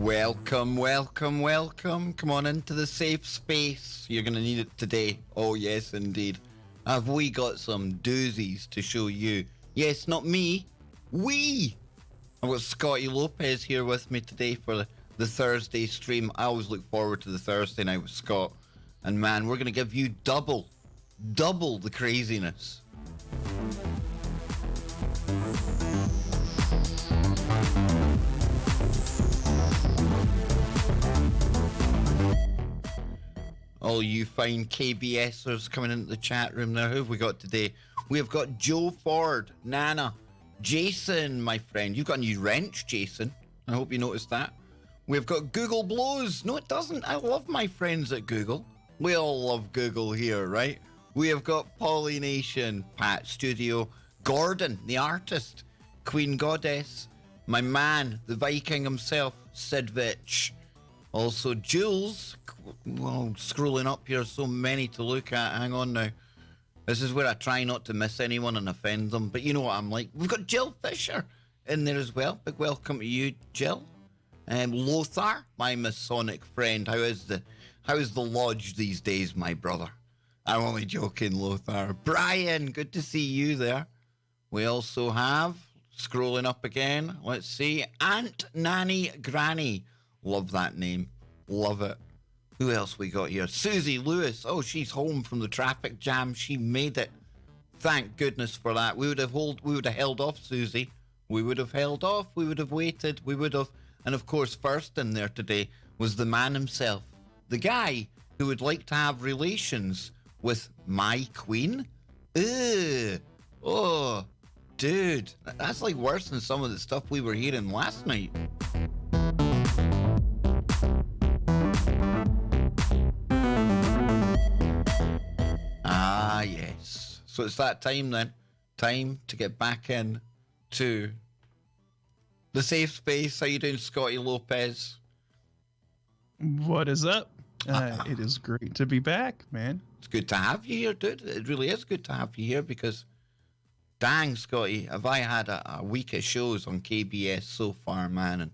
Welcome, welcome, welcome. Come on into the safe space. You're going to need it today. Oh, yes, indeed. Have we got some doozies to show you? Yes, not me. We. I've got Scotty Lopez here with me today for the Thursday stream. I always look forward to the Thursday night with Scott. And man, we're going to give you double the craziness. All you fine KBSers coming into the chat room there. Who have we got today? We have got Joe Ford, Nana, Jason, my friend. You've got a new wrench, Jason. I hope you noticed that. We've got Google Blows. No, it doesn't. I love my friends at Google. We all love Google here, right? We have got Polynation, Pat Studio, Gordon, the artist, Queen Goddess, my man, the Viking himself, Sidvich. Also, Jules. Well, scrolling up here, so many to look at. Hang on now. This is where I try not to miss anyone and offend them, but you know what I'm like. We've got Jill Fisher in there as well. Big welcome to you, Jill. Lothar, my Masonic friend. How is the lodge these days, my brother? I'm only joking, Lothar. Brian, good to see you there. We also have, scrolling up again, let's see, Aunt Nanny Granny. Love that name. Love it. Who else we got here? Susie Lewis. Oh, she's home from the traffic jam. She made it. Thank goodness for that. We would have held off, Susie. We would have held off. We would have waited. We would have. And of course, first in there today was the man himself. The guy who would like to have relations with my queen. Ugh. Oh, dude. That's like worse than some of the stuff we were hearing last night. Ah, yes. So it's that time then. Time to get back in to the safe space. How you doing, Scotty Lopez? What is up? It is great to be back, man. It's good to have you here, dude. It really is good to have you here because, dang, Scotty, have I had a week of shows on KBS so far, man. And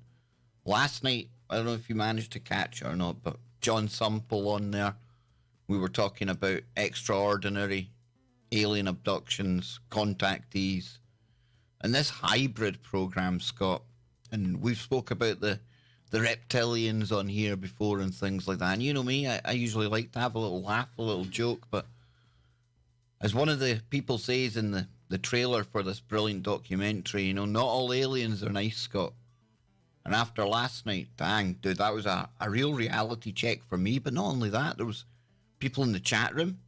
last night, I don't know if you managed to catch it or not, but Jon Sumple on there. We were talking about extraordinary alien abductions, contactees, and this hybrid program, Scott. And we've spoke about the reptilians on here before and things like that. And you know me, I usually like to have a little laugh, a little joke. But as one of the people says in the trailer for this brilliant documentary, you know, not all aliens are nice, Scott. And after last night, dang, dude, that was a real reality check for me. But not only that, there was people in the chat room,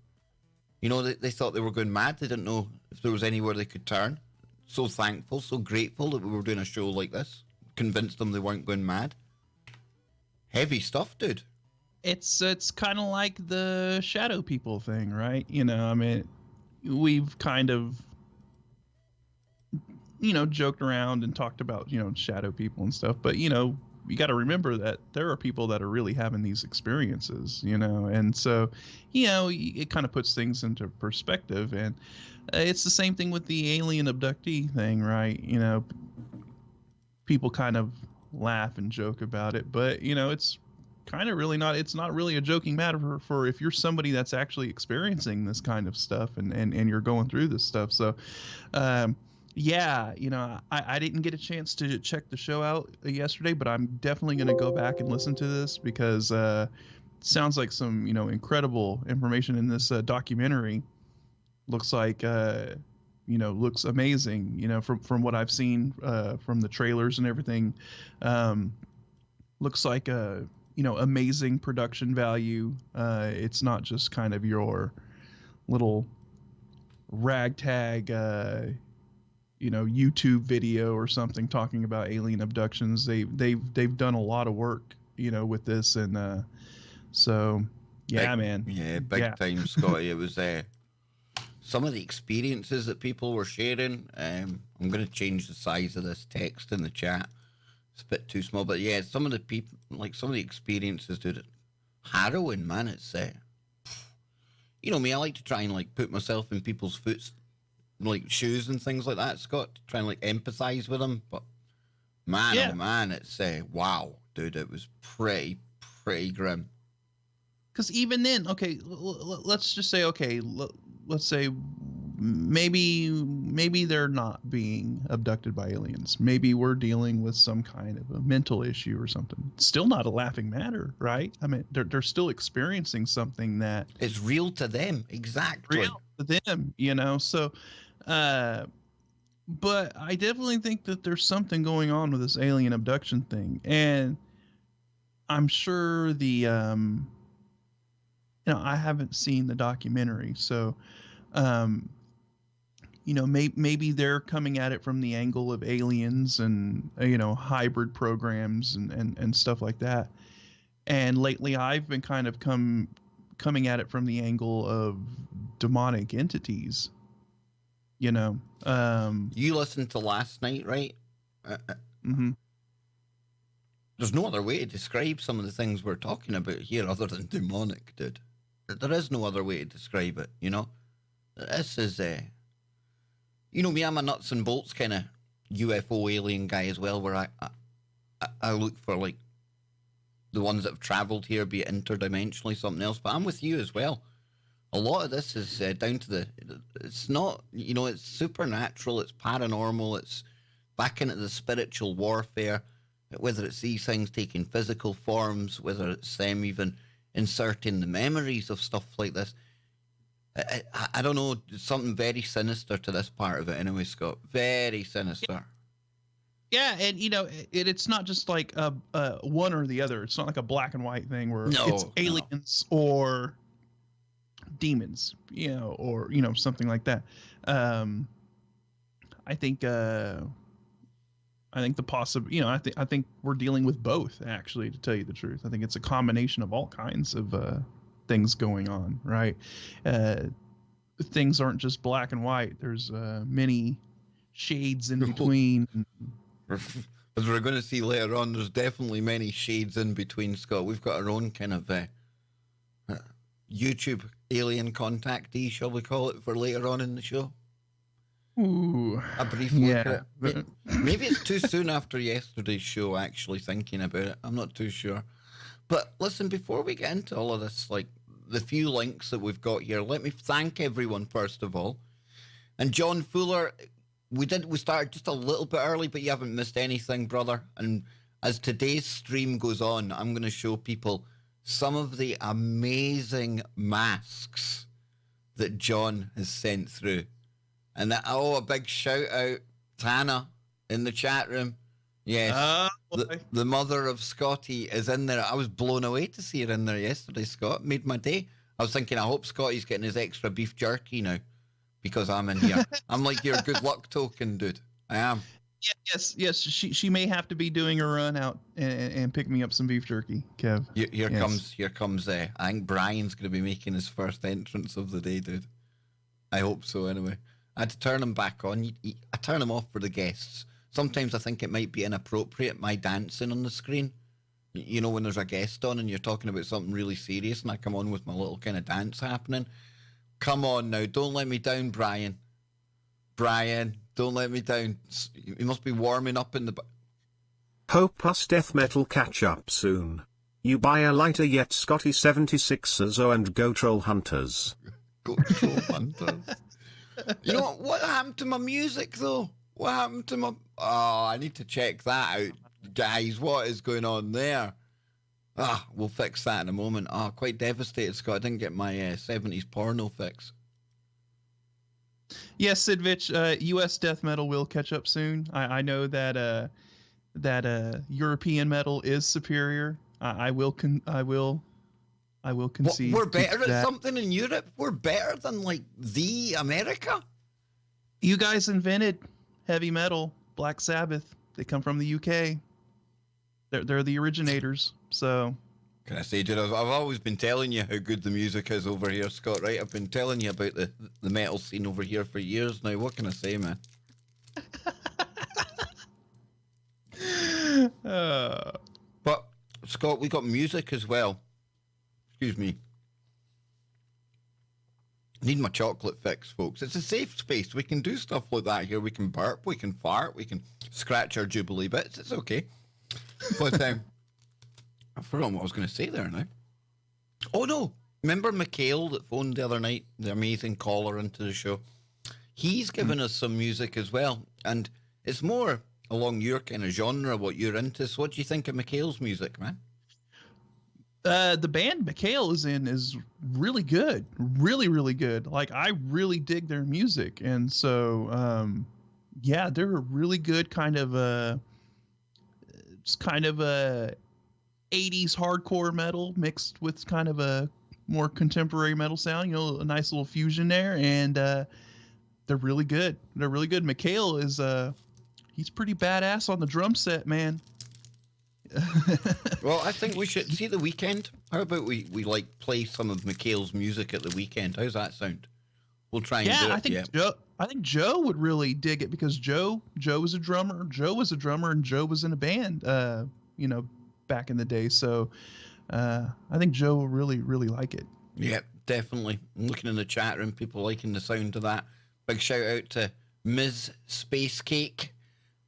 you know, they thought they were going mad. They didn't know if there was anywhere they could turn. So thankful, so grateful that we were doing a show like this. Convinced them they weren't going mad. Heavy stuff, dude. It's kind of like the shadow people thing, right? You know, I mean, we've kind of, you know, joked around and talked about, you know, shadow people and stuff. But, you know, you got to remember that there are people that are really having these experiences, you know, and so, you know, it kind of puts things into perspective. And it's the same thing with the alien abductee thing, right? You know, people kind of laugh and joke about it, but, you know, it's kind of really not, it's not really a joking matter for if you're somebody that's actually experiencing this kind of stuff and you're going through this stuff. So, yeah, you know, I didn't get a chance to check the show out yesterday, but I'm definitely going to go back and listen to this because it sounds like some, you know, incredible information in this documentary. Looks like, you know, looks amazing, you know, from what I've seen from the trailers and everything. Looks like a, you know, amazing production value. It's not just kind of your little ragtag, you know, YouTube video or something talking about alien abductions. They've done a lot of work, you know, with this, and so yeah, man. Yeah, big time, Scotty. It was some of the experiences that people were sharing. I'm going to change the size of this text in the chat. It's a bit too small, but yeah, some of the people, like some of the experiences, dude, harrowing, man. It's you know me, I like to try and like put myself in people's like shoes and things like that, Scott, to try and like empathize with them. But man, oh man, it's wow, dude. It was pretty grim. Because even then, okay, let's just say, okay, let's say maybe they're not being abducted by aliens. Maybe we're dealing with some kind of a mental issue or something. Still not a laughing matter, right? I mean, they're still experiencing something that it's real to them, exactly. Real to them, you know. So, but I definitely think that there's something going on with this alien abduction thing, and I'm sure I haven't seen the documentary, so, maybe they're coming at it from the angle of aliens and, hybrid programs and stuff like that. And lately I've been kind of coming at it from the angle of demonic entities, You listened to last night, right? Mm-hmm. There's no other way to describe some of the things we're talking about here other than demonic, dude. There is no other way to describe it, This is, me, I'm a nuts and bolts kind of UFO alien guy as well, where I look for, like, the ones that have traveled here, be it interdimensionally, something else. But I'm with you as well. A lot of this is down to it's not, it's supernatural, it's paranormal, it's back into the spiritual warfare, whether it's these things taking physical forms, whether it's them even inserting the memories of stuff like this. I don't know, something very sinister to this part of it anyway, Scott. Very sinister. Yeah, and it's not just like one or the other. It's not like a black and white thing where it's aliens or demons, or something like that. I think the I think we're dealing with both, actually, to tell you the truth. I think it's a combination of all kinds of things going on, right? Things aren't just black and white. There's many shades in between. As we're going to see later on, there's definitely many shades in between, Scott. We've got our own kind of YouTube alien contactee, shall we call it, for later on in the show. Ooh, a brief look at it. Maybe it's too soon after yesterday's show, actually, thinking about it. I'm not too sure. But listen, before we get into all of this, like the few links that we've got here, let me thank everyone, first of all. And John Fuller, we started just a little bit early, but you haven't missed anything, brother. And as today's stream goes on, I'm going to show people some of the amazing masks that John has sent through. And a big shout out, Tana, in the chat room. Yes, the mother of Scotty is in there. I was blown away to see her in there yesterday, Scott. Made my day. I was thinking, I hope Scotty's getting his extra beef jerky now, because I'm in here. I'm like your good luck token, dude. I am. Yes. She may have to be doing a run out and pick me up some beef jerky, Kev. Here comes. I think Brian's going to be making his first entrance of the day, dude. I hope so. Anyway, I had to turn him back on. I turn him off for the guests. Sometimes I think it might be inappropriate, my dancing on the screen. When there's a guest on and you're talking about something really serious, and I come on with my little kind of dance happening. Come on now, don't let me down, Brian. Brian, don't let me down. You must be warming up in the... Hope us death metal catch up soon. You buy a lighter yet Scotty 76ers and go troll hunters. Go troll hunters. You know what happened to my music though? What happened to my... Oh, I need to check that out. Guys, what is going on there? We'll fix that in a moment. Quite devastated, Scott. I didn't get my 70s porno fix. Yes, Sidvich, U.S. death metal will catch up soon. I know that European metal is superior. I will concede. We're better at something in Europe? We're better than, like, the America? You guys invented heavy metal, Black Sabbath. They come from the UK. They're the originators. So, can I say, dude, I've always been telling you how good the music is over here, Scott, right? I've been telling you about the metal scene over here for years now. What can I say, man? But, Scott, we got music as well. Excuse me. Need my chocolate fix, folks. It's a safe space. We can do stuff like that here. We can burp, we can fart, we can scratch our jubilee bits. It's okay. But I've forgotten what I was going to say there now. Oh, no. Remember Mikhail that phoned the other night, the amazing caller into the show? He's given us some music as well, and it's more along your kind of genre, what you're into. So what do you think of Mikhail's music, man? The band Mikhail is in is really good, really good. Like, I really dig their music, and so yeah, they're a really good kind of it's kind of a 80s hardcore metal mixed with kind of a more contemporary metal sound. You know, a nice little fusion there, and they're really good. They're really good. Mikhail is he's pretty badass on the drum set, man. Well, I think we should see the weekend. How about we like play some of Mikhail's music at the weekend? How's that sound? We'll try and do it. I think Joe would really dig it, because Joe was a drummer. Joe was a drummer, and Joe was in a band, you know, back in the day. So I think Joe will really like it. Yeah, definitely. I'm looking in the chat room, people liking the sound of that. Big shout out to Ms. Space Cake.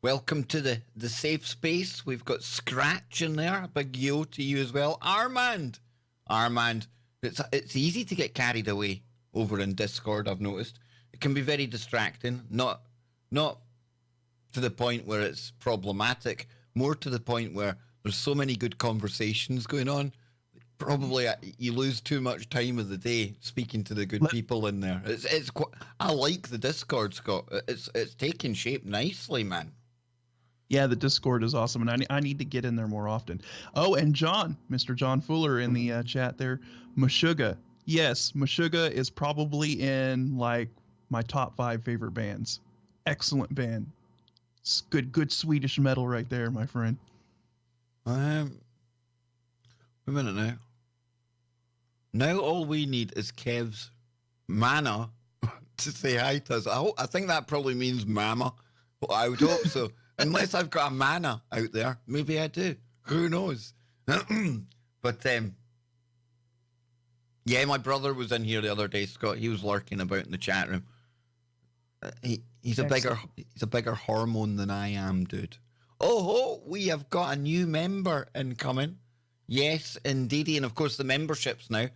Welcome to the safe space. We've got Scratch in there. A big yo to you as well. Armand, it's easy to get carried away over in Discord, I've noticed. It can be very distracting. Not to the point where it's problematic, more to the point where there's so many good conversations going on. Probably you lose too much time of the day speaking to the good people in there. I like the Discord, Scott. It's taking shape nicely, man. Yeah, the Discord is awesome, and I need to get in there more often. Oh, and Mr. John Fuller in the chat there, Meshuggah. Yes, Meshuggah is probably in like my top 5 favorite bands. Excellent band. It's good Swedish metal right there, my friend. Wait a minute now. Now all we need is Kev's mana to say hi to us. I think that probably means mama. Well, I would hope so. Unless I've got a mana out there. Maybe I do. Who knows? But, yeah, my brother was in here the other day, Scott. He was lurking about in the chat room. He's a bigger hormone than I am, dude. Oh, we have got a new member incoming. Yes, indeedy. And, of course, the memberships now.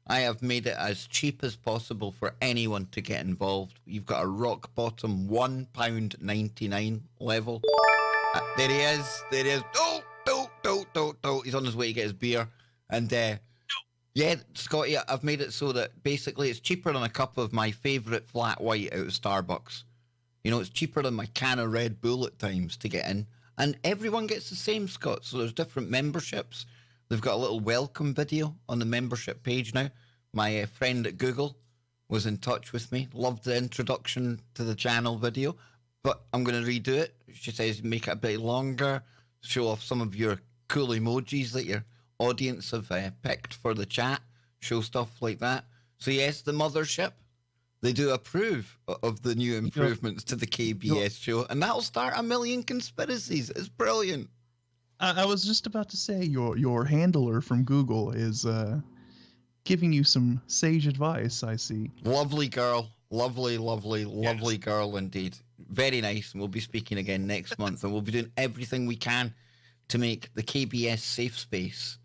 I have made it as cheap as possible for anyone to get involved. You've got a rock bottom £1.99 level. There he is. Oh, he's on his way to get his beer. And yeah, Scotty, I've made it so that basically it's cheaper than a cup of my favourite flat white out of Starbucks. You know, it's cheaper than my can of Red Bull at times to get in. And everyone gets the same, Scott. So there's different memberships. They've got a little welcome video on the membership page now. My friend at Google was in touch with me. Loved the introduction to the channel video, but I'm going to redo it. She says make it a bit longer, show off some of your cool emojis that your audience have picked for the chat, show stuff like that. So yes, the mothership, they do approve of the new improvements to the KBS show, and that'll start a million conspiracies. It's brilliant. I was just about to say your handler from Google is giving you some sage advice, I see. Lovely girl. Lovely girl indeed. Very nice. And we'll be speaking again next month, and we'll be doing everything we can to make the KBS safe space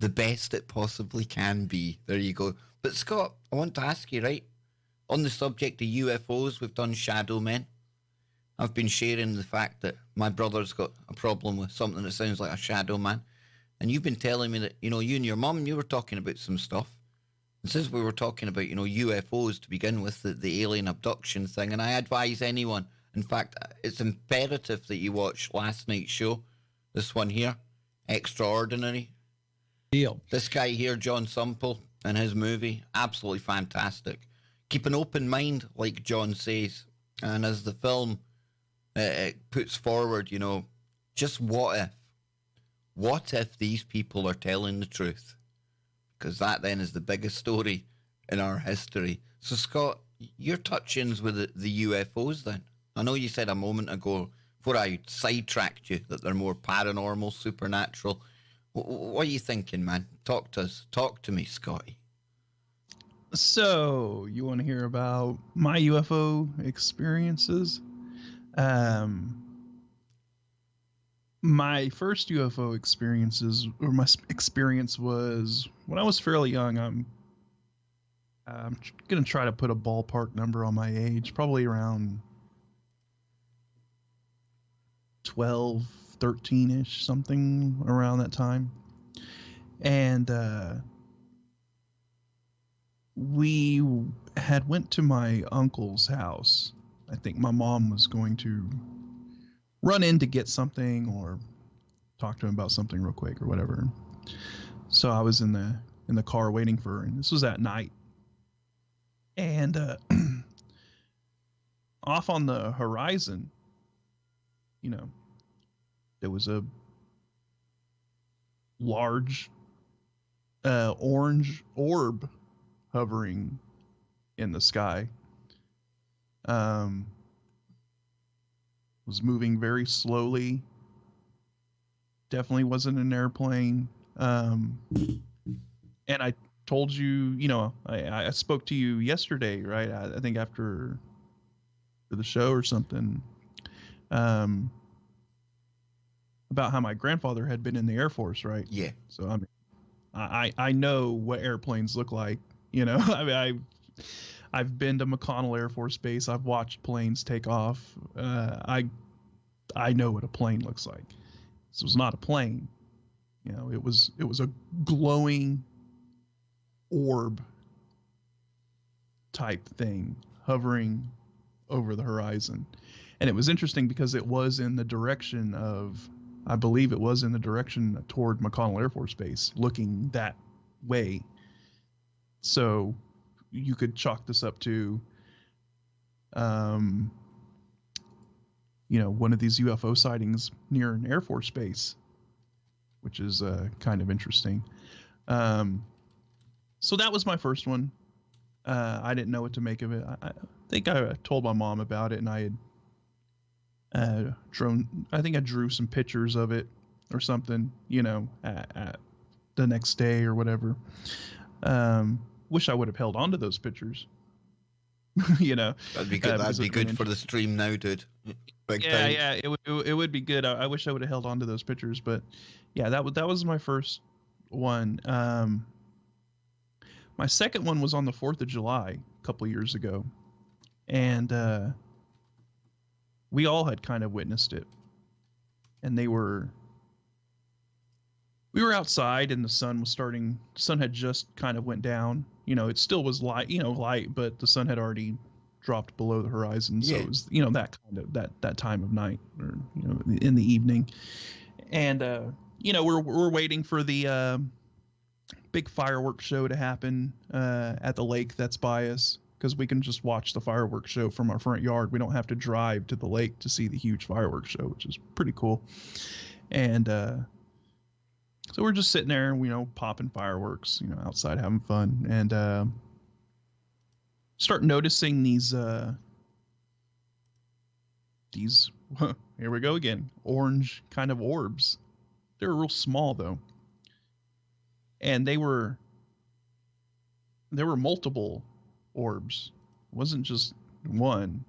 the best it possibly can be. There you go. But Scott, I want to ask you, right, on the subject of UFOs, we've done Shadow Men. I've been sharing the fact that my brother's got a problem with something that sounds like a shadow man. And you've been telling me that, you know, you and your mum, you were talking about some stuff. And since we were talking about, you know, UFOs to begin with, the alien abduction thing, and I advise anyone, in fact, it's imperative that you watch last night's show, this one here, Extraordinary. Deal. This guy here, Jon Sumple, and his movie, absolutely fantastic. Keep an open mind, like John says. And as the film it puts forward, you know, just what if? What if these people are telling the truth? Because that then is the biggest story in our history. So, Scott, your touch-ins with the UFOs then. I know you said a moment ago, before I sidetracked you, that they're more paranormal, supernatural. What are you thinking, man? Talk to us. Talk to me, Scotty. So, you want to hear about my UFO experiences? My first UFO experience was when I was fairly young. I'm gonna try to put a ballpark number on my age, probably around 12, 13-ish, something around that time. And we had went to my uncle's house. I think my mom was going to run in to get something or talk to him about something real quick or whatever. So I was in the car waiting for her, and this was at night. And off on the horizon, there was a large orange orb hovering in the sky. Was moving very slowly. Definitely wasn't an airplane. And I told you, I spoke to you yesterday, right? I think after the show or something, about how my grandfather had been in the Air Force, right? Yeah. So I mean, I know what airplanes look like. I mean, I've been to McConnell Air Force Base. I've watched planes take off. I know what a plane looks like. This was not a plane. It was a glowing orb type thing hovering over the horizon. And it was interesting because it was in the direction of, I believe it was in the direction toward McConnell Air Force Base, looking that way. So you could chalk this up to, one of these UFO sightings near an Air Force base, which is kind of interesting. So that was my first one. I didn't know what to make of it. I think I told my mom about it, and I had I drew some pictures of it or something, at the next day or whatever. Wish I would have held on to those pictures. That'd be good. That'd be good for the stream now, dude. Big time. Yeah, it would be good. I wish I would have held on to those pictures, but yeah, that was my first one. My second one was on the 4th of July a couple years ago, and we all had kind of witnessed it. And we were outside, and the sun had just kind of went down. It still was light, but the sun had already dropped below the horizon. So it was, that kind of that time of night, or, in the evening. And, we're waiting for the big fireworks show to happen at the lake that's by us, because we can just watch the fireworks show from our front yard. We don't have to drive to the lake to see the huge fireworks show, which is pretty cool. And so we're just sitting there, popping fireworks, outside having fun, and start noticing these here we go again, orange kind of orbs. They were real small though, and they were multiple orbs. It wasn't just one.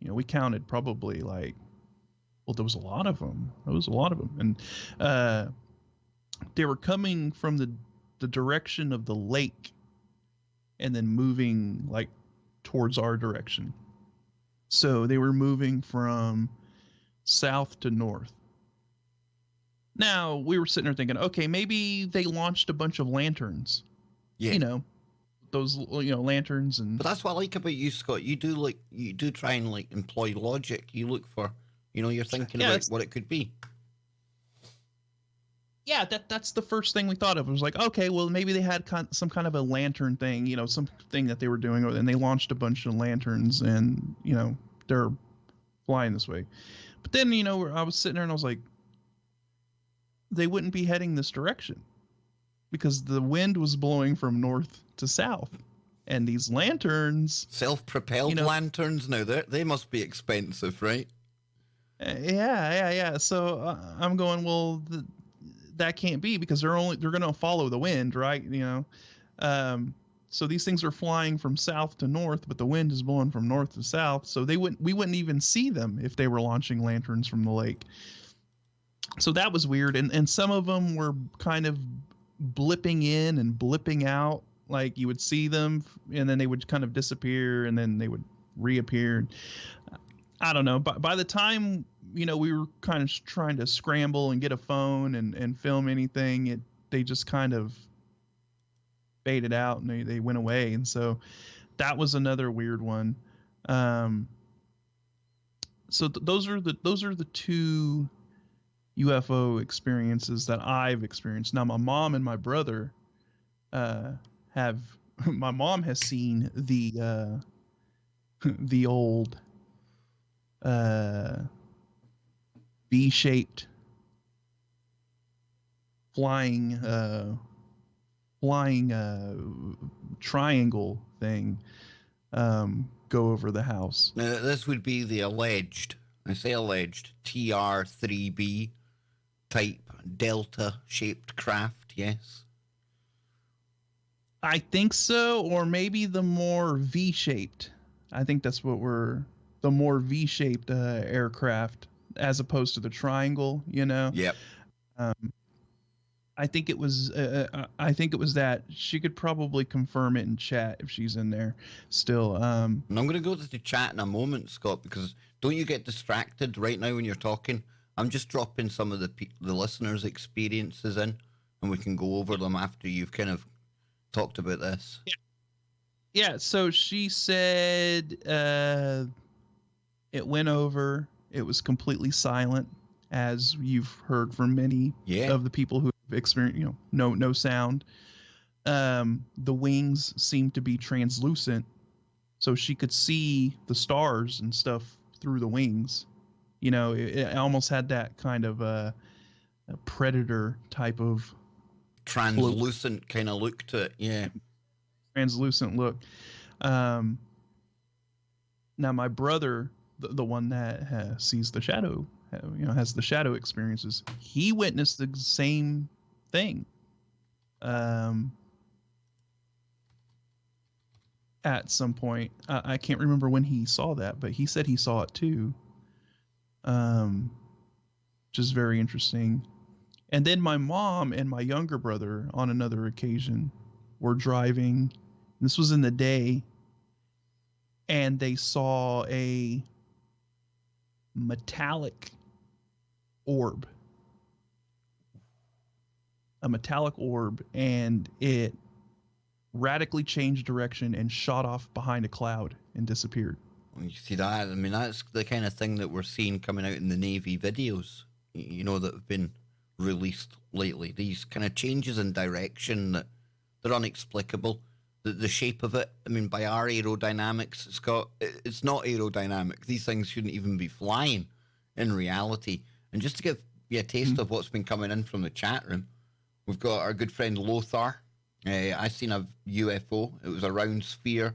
We counted probably there was a lot of them. And they were coming from the direction of the lake and then moving towards our direction. So they were moving from south to north. Now we were sitting there thinking, okay, maybe they launched a bunch of lanterns. Yeah. Those lanterns. And but that's what I like about you, Scott. You do try and employ logic. You look for, you're thinking about what it could be. Yeah, that's the first thing we thought of. It was like, okay, well, maybe they had some kind of a lantern thing, something that they were doing, and they launched a bunch of lanterns, and they're flying this way. But then I was sitting there and I was like, they wouldn't be heading this direction, because the wind was blowing from north to south, and these lanterns, self-propelled lanterns, now they must be expensive, right? Yeah. So I'm going, well, that can't be, because they're going to follow the wind, right? So these things are flying from south to north, but the wind is blowing from north to south. So we wouldn't even see them if they were launching lanterns from the lake. So that was weird, and some of them were kind of blipping in and blipping out. Like you would see them, and then they would kind of disappear, and then they would reappear. I don't know. But by the time we were kind of trying to scramble and get a phone and film anything, they just kind of faded out and they went away. And so that was another weird one. So those are the two UFO experiences that I've experienced. Now my mom and my brother have. My mom has seen the old V-shaped flying triangle thing go over the house. Now, this would be the alleged, I say alleged, TR-3B type delta-shaped craft, yes? I think so, or maybe the more V-shaped. I think that's what the more V-shaped aircraft as opposed to the triangle, Yep. I think it was that. She could probably confirm it in chat if she's in there still. And I'm going to go to the chat in a moment, Scott, because don't you get distracted right now when you're talking? I'm just dropping some of the listeners' experiences in, and we can go over them after you've kind of talked about this. Yeah, so she said it went over. It was completely silent, as you've heard from many of the people who have experienced, no sound. The wings seemed to be translucent, so she could see the stars and stuff through the wings. It almost had that kind of a predator type of translucent kind of look to it. Yeah. Translucent look. Now my brother, the one that sees the shadow, has the shadow experiences, he witnessed the same thing. At some point, I can't remember when he saw that, but he said he saw it too. Which is very interesting. And then my mom and my younger brother on another occasion were driving. This was in the day, and they saw a metallic orb. And it radically changed direction and shot off behind a cloud and disappeared. You see that? I mean, that's the kind of thing that we're seeing coming out in the Navy videos, that have been released lately. These kind of changes in direction that they're inexplicable. The shape of it, I mean, by our aerodynamics, Scott, it's not aerodynamic. These things shouldn't even be flying in reality. And just to give you a taste of what's been coming in from the chat room, we've got our good friend Lothar. I seen a UFO. It was a round sphere,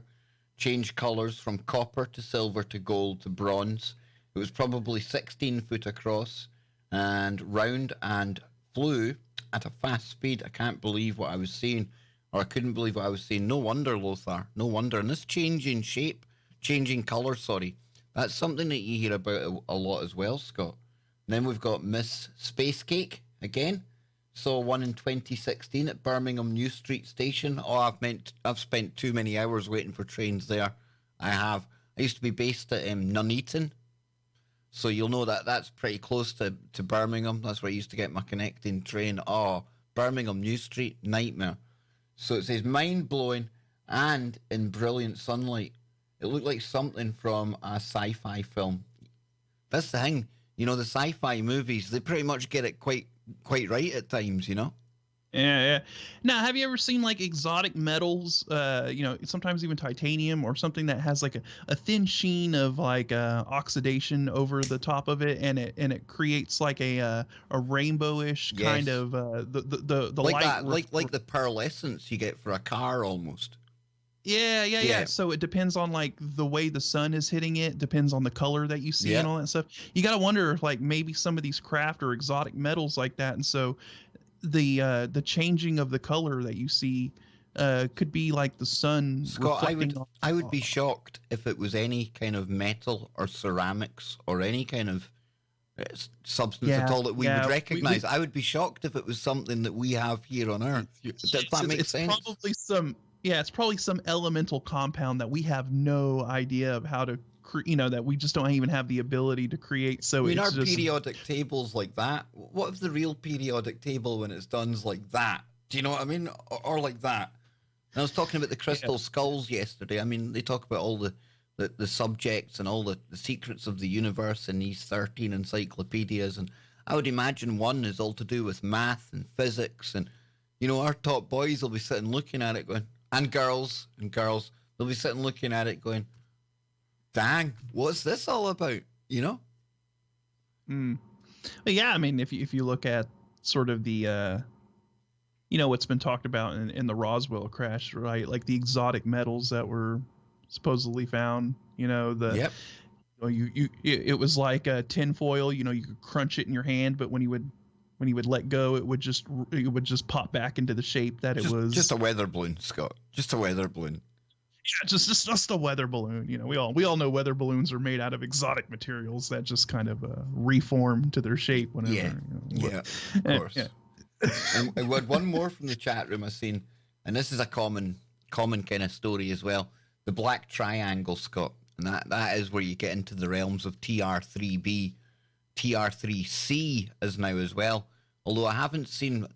changed colours from copper to silver to gold to bronze. It was probably 16 foot across and round and flew at a fast speed. I can't believe what I was seeing, or I couldn't believe what I was seeing. No wonder, Lothar. No wonder. And this changing shape, changing colour, that's something that you hear about a lot as well, Scott. And then we've got Miss Space Cake again. Saw one in 2016 at Birmingham New Street Station. Oh, I've spent too many hours waiting for trains there. I have. I used to be based at Nuneaton, so you'll know that that's pretty close to Birmingham. That's where I used to get my connecting train. Oh, Birmingham New Street, nightmare. So it says mind-blowing and in brilliant sunlight. It looked like something from a sci-fi film. That's the thing. The sci-fi movies, they pretty much get it quite right at times, Yeah. Now, have you ever seen like exotic metals, sometimes even titanium or something that has like a thin sheen of like oxidation over the top of it, and it creates like a rainbowish kind of the like light that, like the pearlescence you get for a car almost. Yeah. So it depends on like the way the sun is hitting it, depends on the color that you see and all that stuff. You got to wonder if like maybe some of these craft or exotic metals like that, and so the changing of the color that you see could be like the sun. Scott, I would be shocked if it was any kind of metal or ceramics or any kind of substance at all that we would recognize. We, I would be shocked if it was something that we have here on Earth. Does that make sense? Probably it's probably some elemental compound that we have no idea of how to that we just don't even have the ability to create. So I mean, our periodic tables like that. What if the real periodic table, when it's done, is like that? Do you know what I mean? Or like that? And I was talking about the crystal skulls yesterday. I mean, they talk about all the subjects and all the secrets of the universe in these 13 encyclopedias. And I would imagine one is all to do with math and physics. And, our top boys will be sitting looking at it going, and girls, they'll be sitting looking at it going, dang, what's this all about? But yeah, I mean, if you look at sort of the what's been talked about in the Roswell crash, right? Like the exotic metals that were supposedly found. It was like a tin foil. You could crunch it in your hand, but when you would let go, it would just pop back into the shape that it was. Just a weather balloon, Scott. Just a weather balloon. Yeah, just a weather balloon. We all know weather balloons are made out of exotic materials that just kind of reform to their shape whenever. Of course. And we had one more from the chat room I've seen, and this is a common kind of story as well. The Black Triangle, Scott, and that is where you get into the realms of TR3B, TR3C as now as well. Although I haven't seen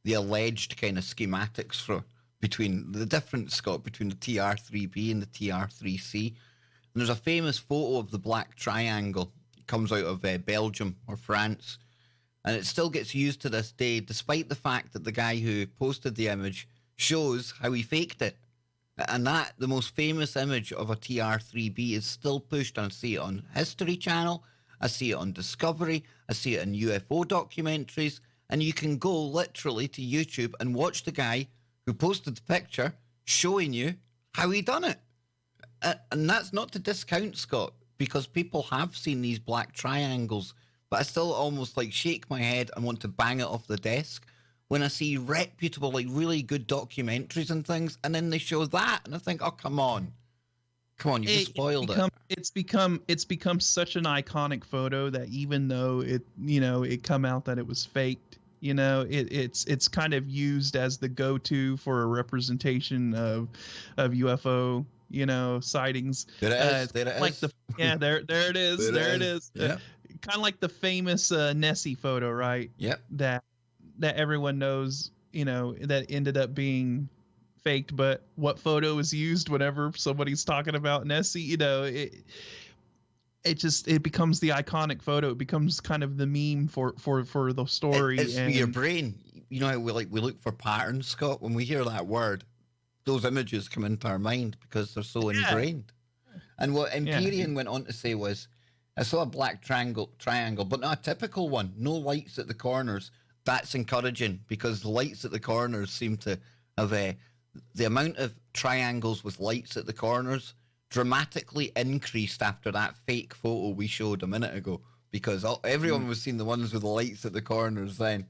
the alleged kind of schematics between the difference, Scott, between the TR3B and the TR3C. And there's a famous photo of the Black Triangle. It comes out of Belgium or France. And it still gets used to this day, despite the fact that the guy who posted the image shows how he faked it. And the most famous image of a TR3B is still pushed. I see it on History Channel. I see it on Discovery. I see it in UFO documentaries. And you can go literally to YouTube and watch the guy who posted the picture showing you how he done it. And that's not to discount, Scott, because people have seen these black triangles, but I still almost shake my head and want to bang it off the desk when I see reputable, really good documentaries and things, and then they show that, and I think, oh, come on, you just spoiled it. It's become such an iconic photo that even though it come out that it was faked, it's kind of used as the go-to for a representation of UFO sightings. There it is. There it is. There it is. Yeah. Kind of like the famous Nessie photo, right? Yep. That everyone knows, that ended up being faked. But what photo is used whenever somebody's talking about Nessie? It becomes the iconic photo. It becomes kind of the meme for the story. It's your brain. You know how we look for patterns, Scott. When we hear that word, those images come into our mind because they're so ingrained. And what Empyrean went on to say was, I saw a black triangle, but not a typical one. No lights at the corners. That's encouraging because the lights at the corners seem to have the amount of triangles with lights at the corners dramatically increased after that fake photo we showed a minute ago, because everyone was seeing the ones with the lights at the corners then.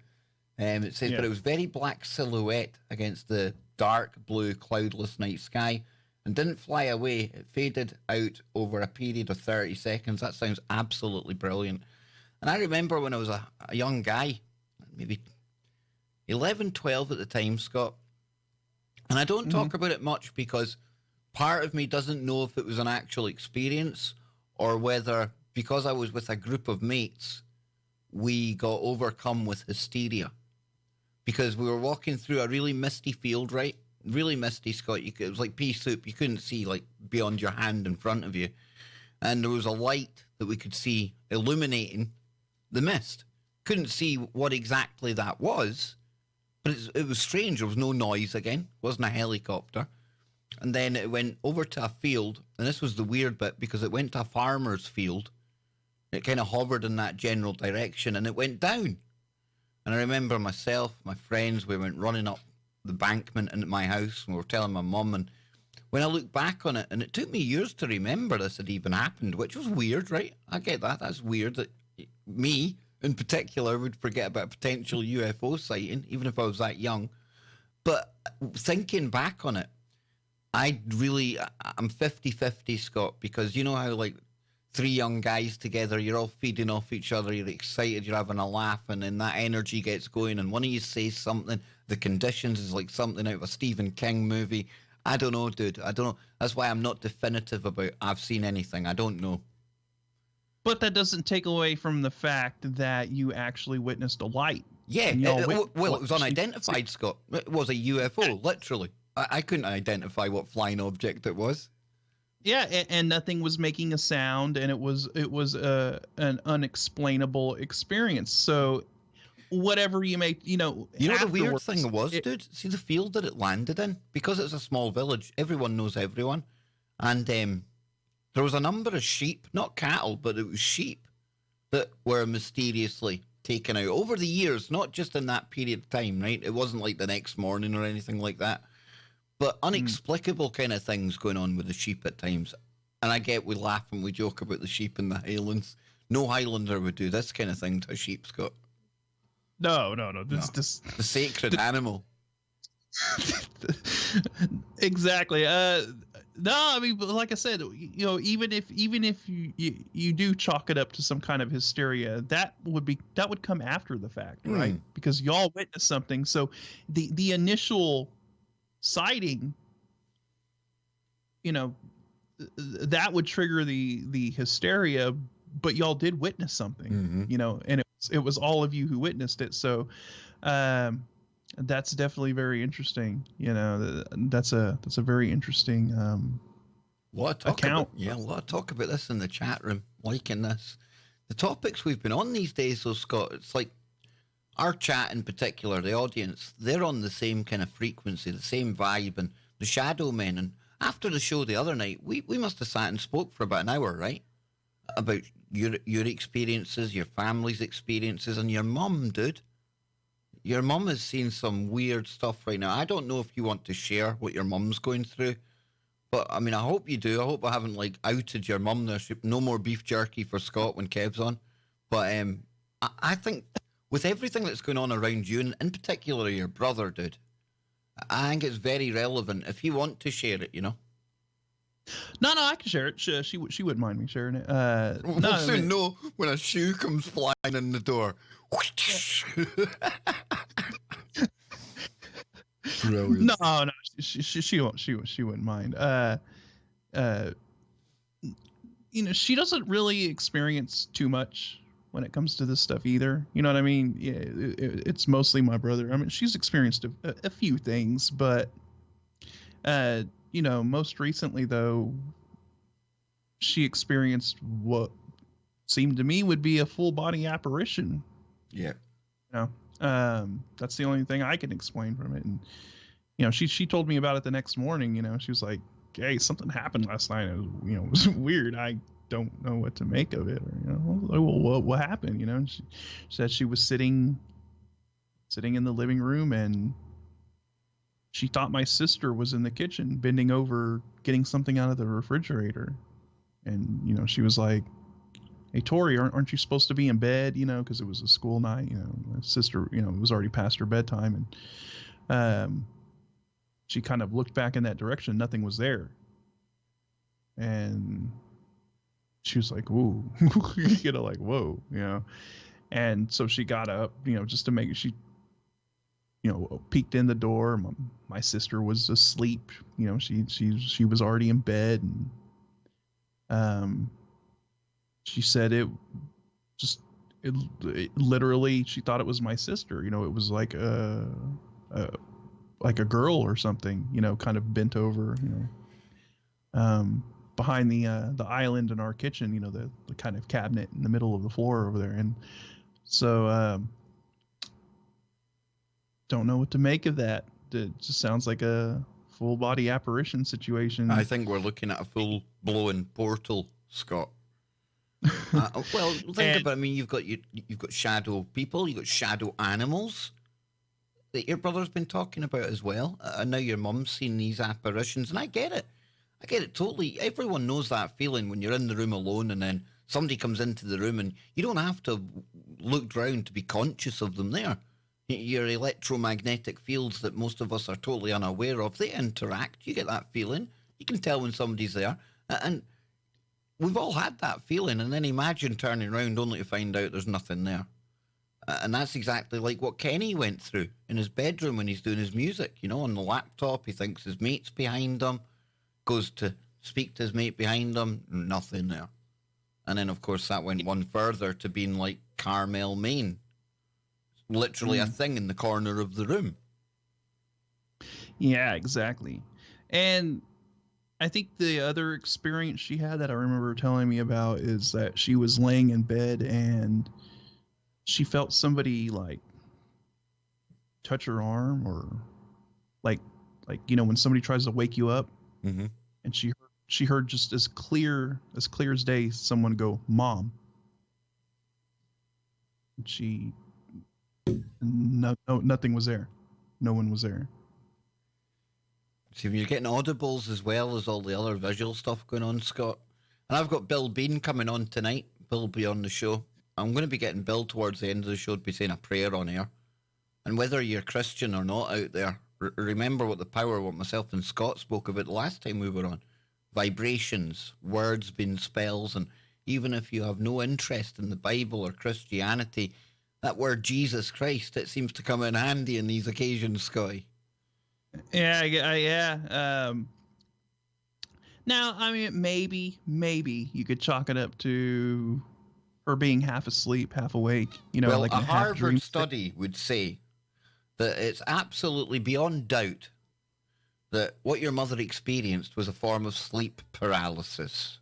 It says, but it was very black silhouette against the dark blue cloudless night sky and didn't fly away. It faded out over a period of 30 seconds. That sounds absolutely brilliant. And I remember when I was a young guy, maybe 11, 12 at the time, Scott, and I don't talk about it much because part of me doesn't know if it was an actual experience or whether, because I was with a group of mates, we got overcome with hysteria. Because we were walking through a really misty field, right? Really misty, Scott. It was like pea soup. You couldn't see beyond your hand in front of you. And there was a light that we could see illuminating the mist. Couldn't see what exactly that was, but it was strange. There was no noise again. It wasn't a helicopter. And then it went over to a field, and this was the weird bit because it went to a farmer's field. It kind of hovered in that general direction, and it went down. And I remember myself, my friends, we went running up the bankment into my house, and we were telling my mum. And when I look back on it, and it took me years to remember this had even happened, which was weird, right? I get that. That's weird that me, in particular, would forget about a potential UFO sighting, even if I was that young. But thinking back on it, I'm 50-50, Scott, because you know how three young guys together, you're all feeding off each other, you're excited, you're having a laugh, and then that energy gets going, and one of you says something, the conditions is like something out of a Stephen King movie. I don't know, dude. I don't know. That's why I'm not definitive about I've seen anything. I don't know. But that doesn't take away from the fact that you actually witnessed a light. Yeah, It was unidentified, Scott. It was a UFO, literally. I couldn't identify what flying object it was. Yeah, and nothing was making a sound, and it was an unexplainable experience. So whatever you may, the weird thing was, dude? See the field that it landed in? Because it's a small village, everyone knows everyone. And there was a number of sheep, not cattle, but it was sheep that were mysteriously taken out over the years, not just in that period of time, right? It wasn't like the next morning or anything like that. But inexplicable kind of things going on with the sheep at times. And I get we laugh and we joke about the sheep in the Highlands. No Highlander would do this kind of thing to a sheep, Scott. No. This the sacred animal. Exactly. No, I mean, but like I said, even if you do chalk it up to some kind of hysteria, that would come after the fact, right? Because y'all witnessed something. So the initial sighting, that would trigger the hysteria, but y'all did witness something, and it was all of you who witnessed it. So that's definitely very interesting. That's a very interesting a lot of talk about this in the chat room, liking this. The topics we've been on these days, though, Scott, it's like our chat in particular, the audience, they're on the same kind of frequency, the same vibe, and the Shadow Men. And after the show the other night, we must have sat and spoke for about an hour, right? About your experiences, your family's experiences, and your mum, dude. Your mum has seen some weird stuff right now. I don't know if you want to share what your mum's going through, but I mean, I hope you do. I hope I haven't outed your mum there. No more beef jerky for Scott when Kev's on. But I think with everything that's going on around you, and in particular your brother, dude, I think it's very relevant if you want to share it. No, I can share it. She wouldn't mind me sharing it. We'll soon know when a shoe comes flying in the door. Brilliant. No, she wouldn't mind. She doesn't really experience too much when it comes to this stuff either. You know what I mean? Yeah, it's mostly my brother. I mean, she's experienced a few things, but most recently though, she experienced what seemed to me would be a full body apparition. Yeah. That's the only thing I can explain from it. And she told me about it the next morning. She was like, "Hey, something happened last night. It was, it was weird. I don't know what to make of it." Or, well, what happened? And she said she was sitting in the living room, and she thought my sister was in the kitchen bending over getting something out of the refrigerator. And she was like, "Hey, Tori, aren't you supposed to be in bed?" Because it was a school night. My sister, it was already past her bedtime, and she kind of looked back in that direction. Nothing was there, and she was like, "Whoa," like, "Whoa," And so she got up, just to make she, peeked in the door. My sister was asleep. She was already in bed, and she said it literally, she thought it was my sister. It was like a girl or something, kind of bent over, behind the island in our kitchen, the kind of cabinet in the middle of the floor over there. And so don't know what to make of that. It just sounds like a full body apparition situation. I think we're looking at a full blown portal, Scott. Well, think about it. I mean, you've got shadow people, you've got shadow animals that your brother's been talking about as well. And now your mum's seen these apparitions, and I get it. I get it totally. Everyone knows that feeling when you're in the room alone and then somebody comes into the room and you don't have to look around to be conscious of them there. Your electromagnetic fields that most of us are totally unaware of, they interact. You get that feeling. You can tell when somebody's there. And we've all had that feeling, and then imagine turning around only to find out there's nothing there. And that's exactly like what Kenny went through in his bedroom when he's doing his music. You know, on the laptop, he thinks his mate's behind him, goes to speak to his mate behind him, nothing there. And then, of course, that went one further to being like Carmel, Maine. Literally a thing in the corner of the room. Yeah, exactly. And I think the other experience she had that I remember telling me about is that she was laying in bed and she felt somebody like touch her arm, or like you know, when somebody tries to wake you up, and she heard just as clear as day someone go, "Mom." And nothing was there. No one was there. See, when you're getting audibles as well as all the other visual stuff going on, Scott. And I've got Bill Bean coming on tonight. Bill will be on the show. I'm going to be getting Bill towards the end of the show to be saying a prayer on air. And whether you're Christian or not out there, remember what the power, what myself and Scott spoke about the last time we were on. Vibrations, words being spells, and even if you have no interest in the Bible or Christianity, that word Jesus Christ, it seems to come in handy in these occasions, Scotty. Yeah. Now, I mean, maybe you could chalk it up to her being half asleep, half awake. You know, well, like a in a half Harvard dream study would say that it's absolutely beyond doubt that what your mother experienced was a form of sleep paralysis.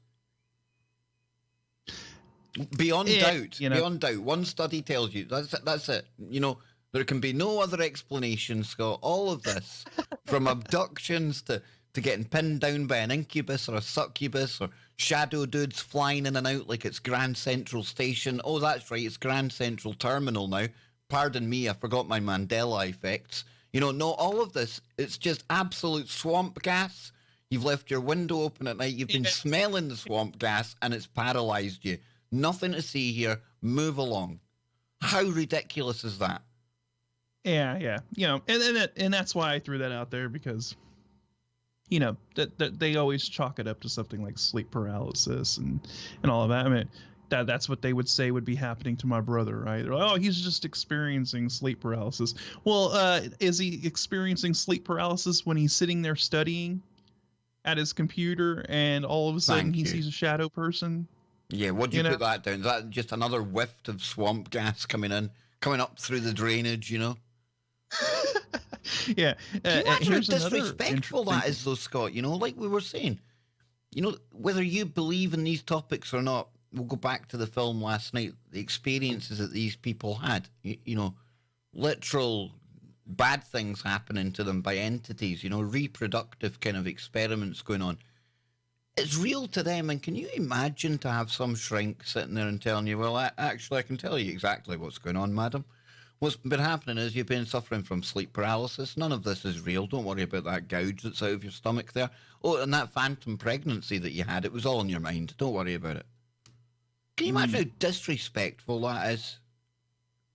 Beyond doubt, you know, beyond doubt. One study tells you that's it. You know, there can be no other explanation, Scott. All of this, from abductions to getting pinned down by an incubus or a succubus, or shadow dudes flying in and out like it's Grand Central Station. Oh, that's right, it's Grand Central Terminal now. Pardon me, I forgot my Mandela effects. You know, no, all of this, it's just absolute swamp gas. You've left your window open at night, you've been smelling the swamp gas, and it's paralyzed you. Nothing to see here, move along. How ridiculous is that? Yeah. You know, and that's why I threw that out there, because, you know, that they always chalk it up to something like sleep paralysis and all of that. I mean, that's what they would say would be happening to my brother, right? They're like, oh, he's just experiencing sleep paralysis. Well, is he experiencing sleep paralysis when he's sitting there studying at his computer and all of a sudden he sees a shadow person? Yeah, what do you put that down? Is that just another whiff of swamp gas coming up through the drainage, you know? Yeah. Can you imagine how disrespectful that is, though, Scott? You know, like we were saying, you know, whether you believe in these topics or not, we'll go back to the film last night, the experiences that these people had, you know, literal bad things happening to them by entities, you know, reproductive kind of experiments going on. It's real to them, and can you imagine to have some shrink sitting there and telling you, well, actually, I can tell you exactly what's going on, madam. What's been happening is you've been suffering from sleep paralysis. None of this is real. Don't worry about that gouge that's out of your stomach there. Oh, and that phantom pregnancy that you had, it was all in your mind. Don't worry about it. Can you imagine how disrespectful that is?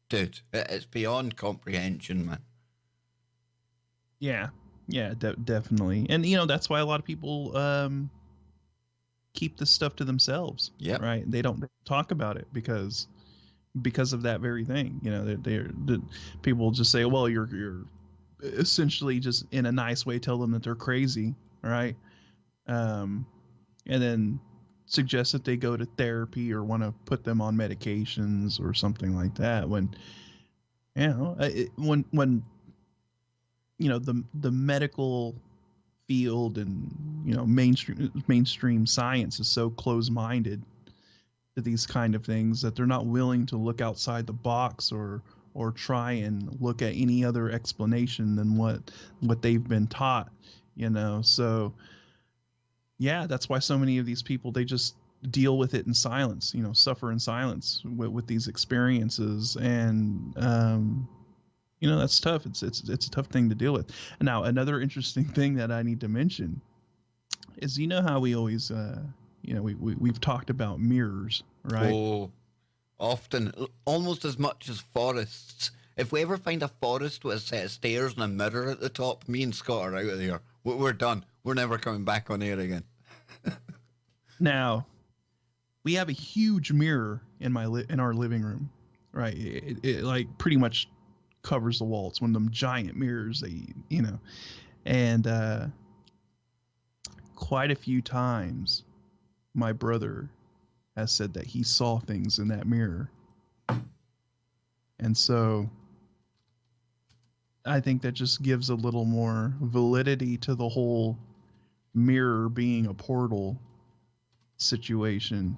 Dude, it's beyond comprehension, man. Yeah, definitely. And, you know, that's why a lot of people keep this stuff to themselves. Yeah. Right? They don't talk about it because of that very thing. You know, they're people just say, well, you're essentially just in a nice way tell them that they're crazy, right? And then suggest that they go to therapy or want to put them on medications or something like that, when, you know, when you know, the medical field and, you know, mainstream science is so close-minded to these kind of things that they're not willing to look outside the box or try and look at any other explanation than what they've been taught, you know. So yeah, that's why so many of these people, they just deal with it in silence, you know, suffer in silence with these experiences. And you know, that's tough. It's a tough thing to deal with. And now another interesting thing that I need to mention is, you know how we always you know, we've talked about mirrors, right? Oh, often, almost as much as forests. If we ever find a forest with a set of stairs and a mirror at the top, me and Scott are out of here. We're done. We're never coming back on air again. Now, we have a huge mirror in in our living room, right? It like pretty much covers the wall. It's one of them giant mirrors and quite a few times my brother has said that he saw things in that mirror. And so I think that just gives a little more validity to the whole mirror being a portal situation.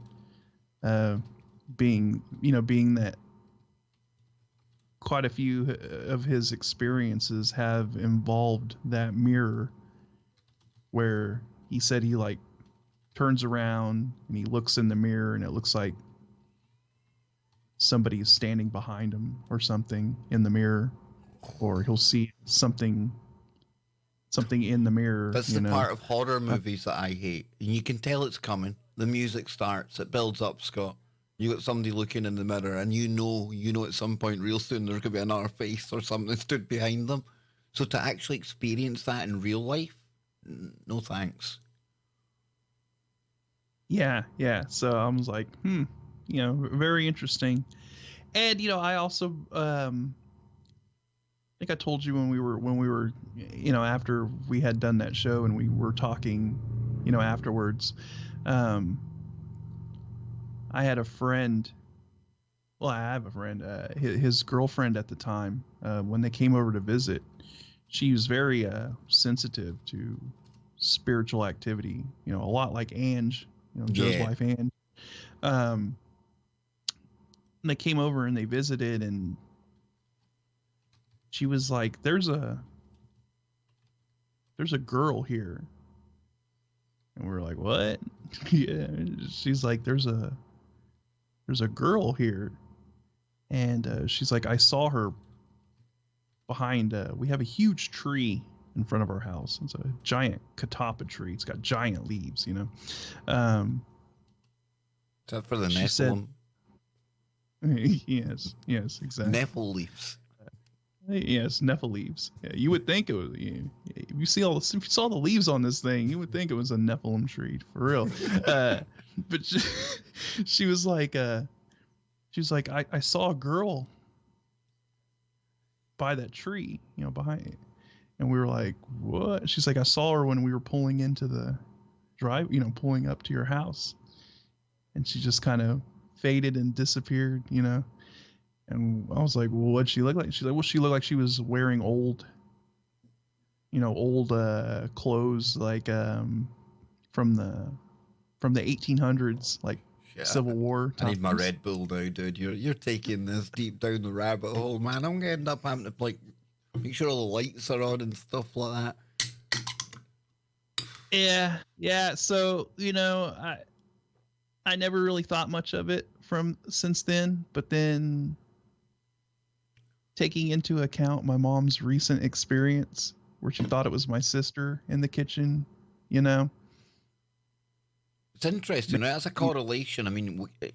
Being that quite a few of his experiences have involved that mirror, where he said he like turns around and he looks in the mirror and it looks like somebody is standing behind him or something in the mirror, or he'll see something in the mirror. That's the part of horror movies that I hate. And you can tell it's coming. The music starts, it builds up, Scott. You got somebody looking in the mirror, and you know at some point real soon there's going to be another face or something stood behind them. So to actually experience that in real life, no thanks. Yeah. So I was like, very interesting. And I also I think I told you when we were after we had done that show and we were talking afterwards, I had a friend. Well, I have a friend. His girlfriend at the time, when they came over to visit, she was very sensitive to spiritual activity. A lot like Ange, Joe's wife, Ange. And they came over and they visited, and she was like, "There's a girl here," and we were like, "What?" Yeah, she's like, "There's a girl here," and she's like, "I saw her behind. We have a huge tree in front of our house. It's a giant catapa tree. It's got giant leaves, Is that for the Nephilim? Yes, exactly. Nephil leaves. Yes, Nephil leaves. Yeah, you would think it was. If you saw the leaves on this thing, you would think it was a Nephilim tree for real. But she was like, I saw a girl by that tree, behind it. And we were like, what? She's like, I saw her when we were pulling into the drive, pulling up to your house. And she just kind of faded and disappeared, And I was like, well, what'd she look like? She's like, well, she looked like she was wearing old clothes, like from the 1800s, like Civil War. I need my Red Bull now, dude. You're taking this deep down the rabbit hole, man. I'm gonna end up having to like make sure all the lights are on and stuff like that. Yeah. So I never really thought much of it since then, but then taking into account my mom's recent experience where she thought it was my sister in the kitchen, It's interesting. That's a correlation. I mean, it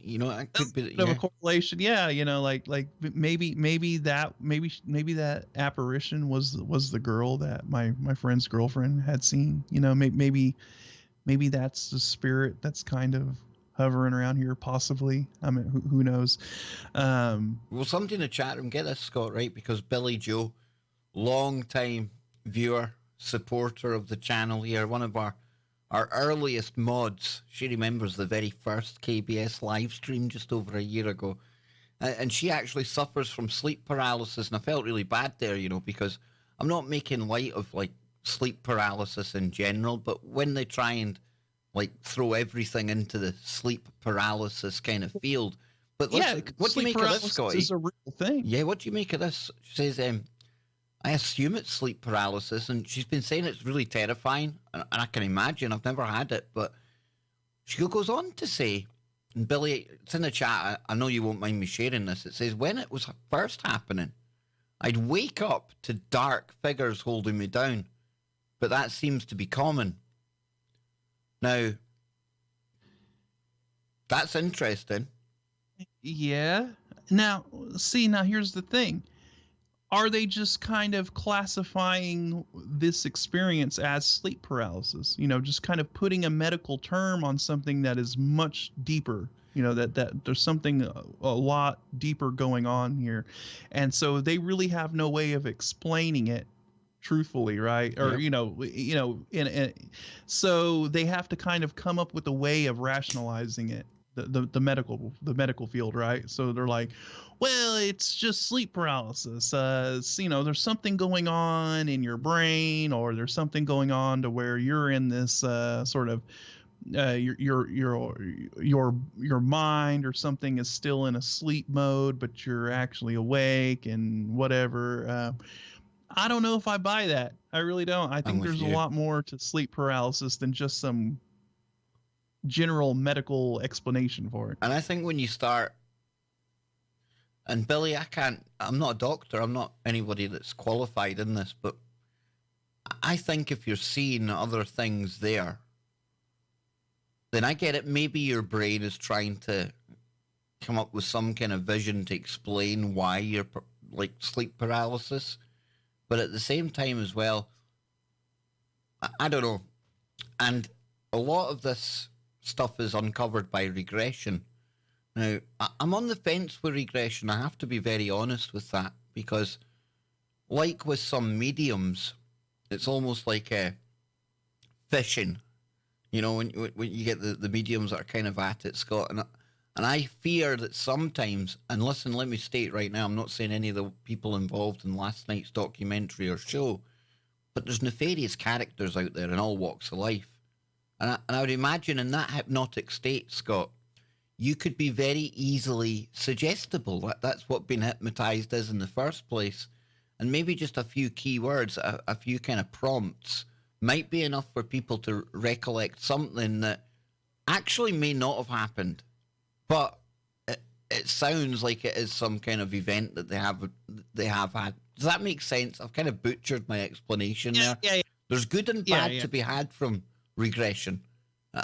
could be a correlation. Yeah, like maybe that apparition was the girl that my friend's girlfriend had seen. Maybe that's the spirit that's kind of hovering around here, possibly. I mean, who knows? Well, somebody in the chat room, get this, Scott, right? Because Billy Joe, long time viewer, supporter of the channel here, one of our earliest mods. She remembers the very first KBS live stream just over a year ago. And she actually suffers from sleep paralysis. And I felt really bad there, because I'm not making light of like sleep paralysis in general, but when they try and like throw everything into the sleep paralysis kind of field. But what do you make of this, Scotty? Is a real thing. Yeah, what do you make of this? She says, I assume it's sleep paralysis, and she's been saying it's really terrifying, and I can imagine. I've never had it, but she goes on to say, and Billy, it's in the chat, I know you won't mind me sharing this, it says, when it was first happening, I'd wake up to dark figures holding me down, but that seems to be common. Now, that's interesting. Yeah. Now, here's the thing. are they just kind of classifying this experience as sleep paralysis? You know, just kind of putting a medical term on something that is much deeper. You know, that there's something a lot deeper going on here, and so they really have no way of explaining it truthfully, right? Or Yep. so they have to kind of come up with a way of rationalizing it. The medical field, right? So they're like, well, it's just sleep paralysis. There's something going on in your brain, or there's something going on to where you're in this sort of your mind or something is still in a sleep mode, but you're actually awake and whatever. I don't know if I buy that. I really don't. I I'm think with there's a you. lot more to sleep paralysis than just some general medical explanation for it. And I think when you start, and Billy, I'm not a doctor, I'm not anybody that's qualified in this, but I think if you're seeing other things there, then I get it. Maybe your brain is trying to come up with some kind of vision to explain why you're like sleep paralysis. But at the same time as well, I don't know. And a lot of this stuff is uncovered by regression. Now, I'm on the fence with regression. I have to be very honest with that because, like with some mediums, it's almost like a fishing. You know, when you get the mediums that are kind of at it, Scott, and I fear that sometimes, and listen, let me state right now, I'm not saying any of the people involved in last night's documentary or show, but there's nefarious characters out there in all walks of life. And I would imagine in that hypnotic state, Scott, you could be very easily suggestible. That's what being hypnotized is in the first place. And maybe just a few keywords, a few kind of prompts might be enough for people to recollect something that actually may not have happened, but it sounds like it is some kind of event that they have had. Does that make sense? I've kind of butchered my explanation there. Yeah. There's good and bad to be had from regression.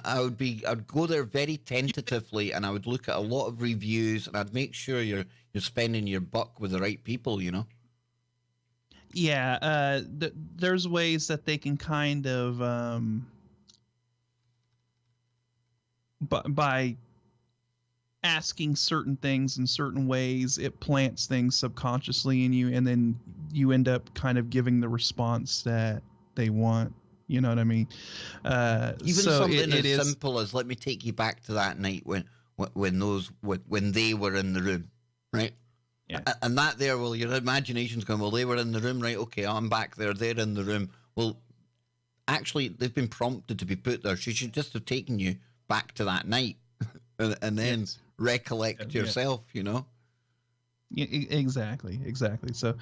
I'd go there very tentatively, and I would look at a lot of reviews, and I'd make sure you're spending your buck with the right people, you know. Yeah, there's ways that they can kind of by asking certain things in certain ways, it plants things subconsciously in you, and then you end up kind of giving the response that they want. You know what I mean? Even so something it as is simple as, let me take you back to that night when they were in the room, right? Yeah. And that there, well, your imagination's going, well, they were in the room, right? Okay, I'm back there, they're in the room. Well, actually, they've been prompted to be put there. She should just have taken you back to that night and then recollect yourself, you know? Yeah, exactly. So,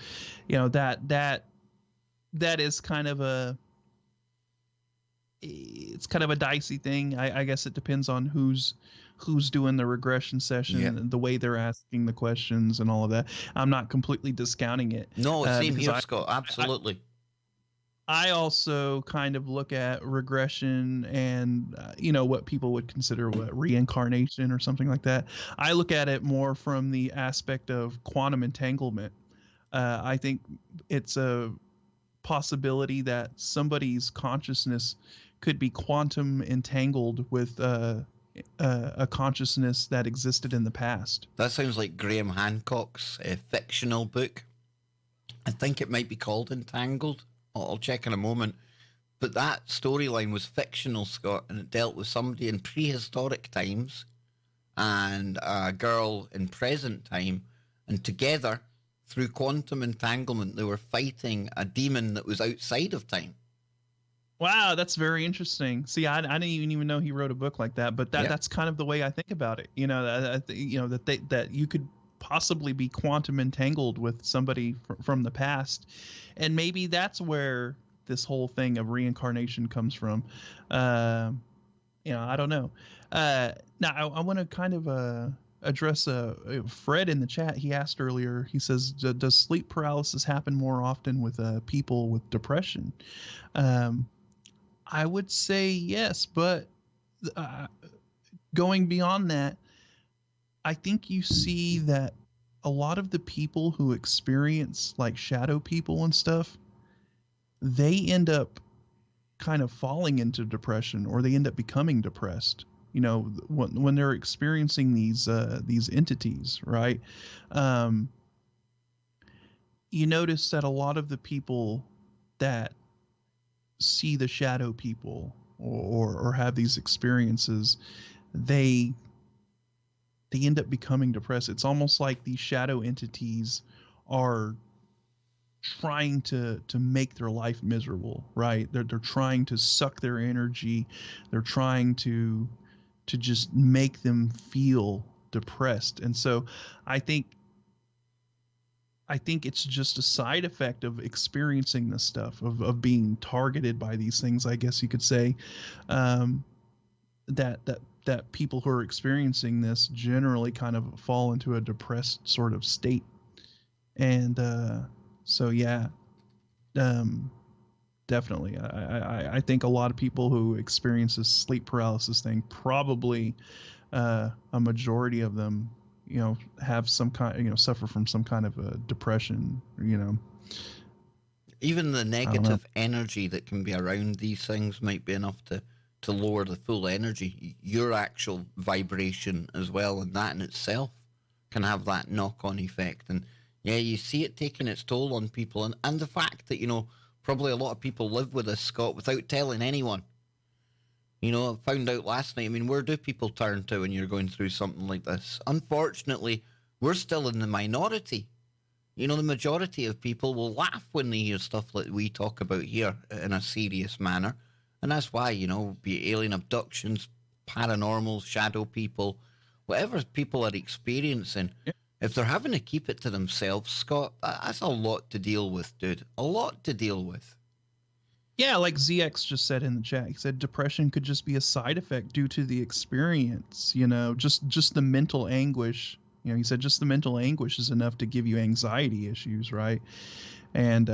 you know, that is kind of it's kind of a dicey thing. I guess it depends on who's doing the regression session and the way they're asking the questions and all of that. I'm not completely discounting it. No, same here, Scott. Absolutely. I also kind of look at regression and what people would consider reincarnation or something like that. I look at it more from the aspect of quantum entanglement. I think it's a possibility that somebody's consciousness could be quantum entangled with a consciousness that existed in the past. That sounds like Graham Hancock's fictional book. I think it might be called Entangled. I'll check in a moment. But that storyline was fictional, Scott, and it dealt with somebody in prehistoric times and a girl in present time. And together, through quantum entanglement, they were fighting a demon that was outside of time. Wow, that's very interesting. See, I didn't even know he wrote a book like that, but that's kind of the way I think about it. That you could possibly be quantum entangled with somebody from the past, and maybe that's where this whole thing of reincarnation comes from. I don't know. Now I want to kind of address Fred in the chat. He asked earlier. He says, "Does sleep paralysis happen more often with people with depression?" I would say yes, but going beyond that, I think you see that a lot of the people who experience like shadow people and stuff, they end up kind of falling into depression, or they end up becoming depressed, you know, when they're experiencing these entities, right? um, you notice that a lot of the people that see the shadow people, or have these experiences, they end up becoming depressed. It's almost like these shadow entities are trying to make their life miserable, right? They're trying to suck their energy. They're trying to just make them feel depressed. And so I think it's just a side effect of experiencing this stuff, of being targeted by these things, I guess you could say. That people who are experiencing this generally kind of fall into a depressed sort of state. And so yeah, definitely, I think a lot of people who experience this sleep paralysis thing, probably a majority of them, you know, have some kind, you know, suffer from some kind of a depression, you know. Even the negative energy that can be around these things might be enough to lower the full energy, your actual vibration as well, and that in itself can have that knock-on effect. And yeah, you see it taking its toll on people, and the fact that, you know, probably a lot of people live with this, Scott, without telling anyone. You know, I found out last night, I mean, where do people turn to when you're going through something like this? Unfortunately, we're still in the minority. You know, the majority of people will laugh when they hear stuff like we talk about here in a serious manner. And that's why, you know, be it alien abductions, paranormal, shadow people, whatever people are experiencing, if they're having to keep it to themselves, Scott, that's a lot to deal with, dude. A lot to deal with. Yeah, like ZX just said in the chat, he said depression could just be a side effect due to the experience, you know, just the mental anguish. You know, he said just the mental anguish is enough to give you anxiety issues, right? And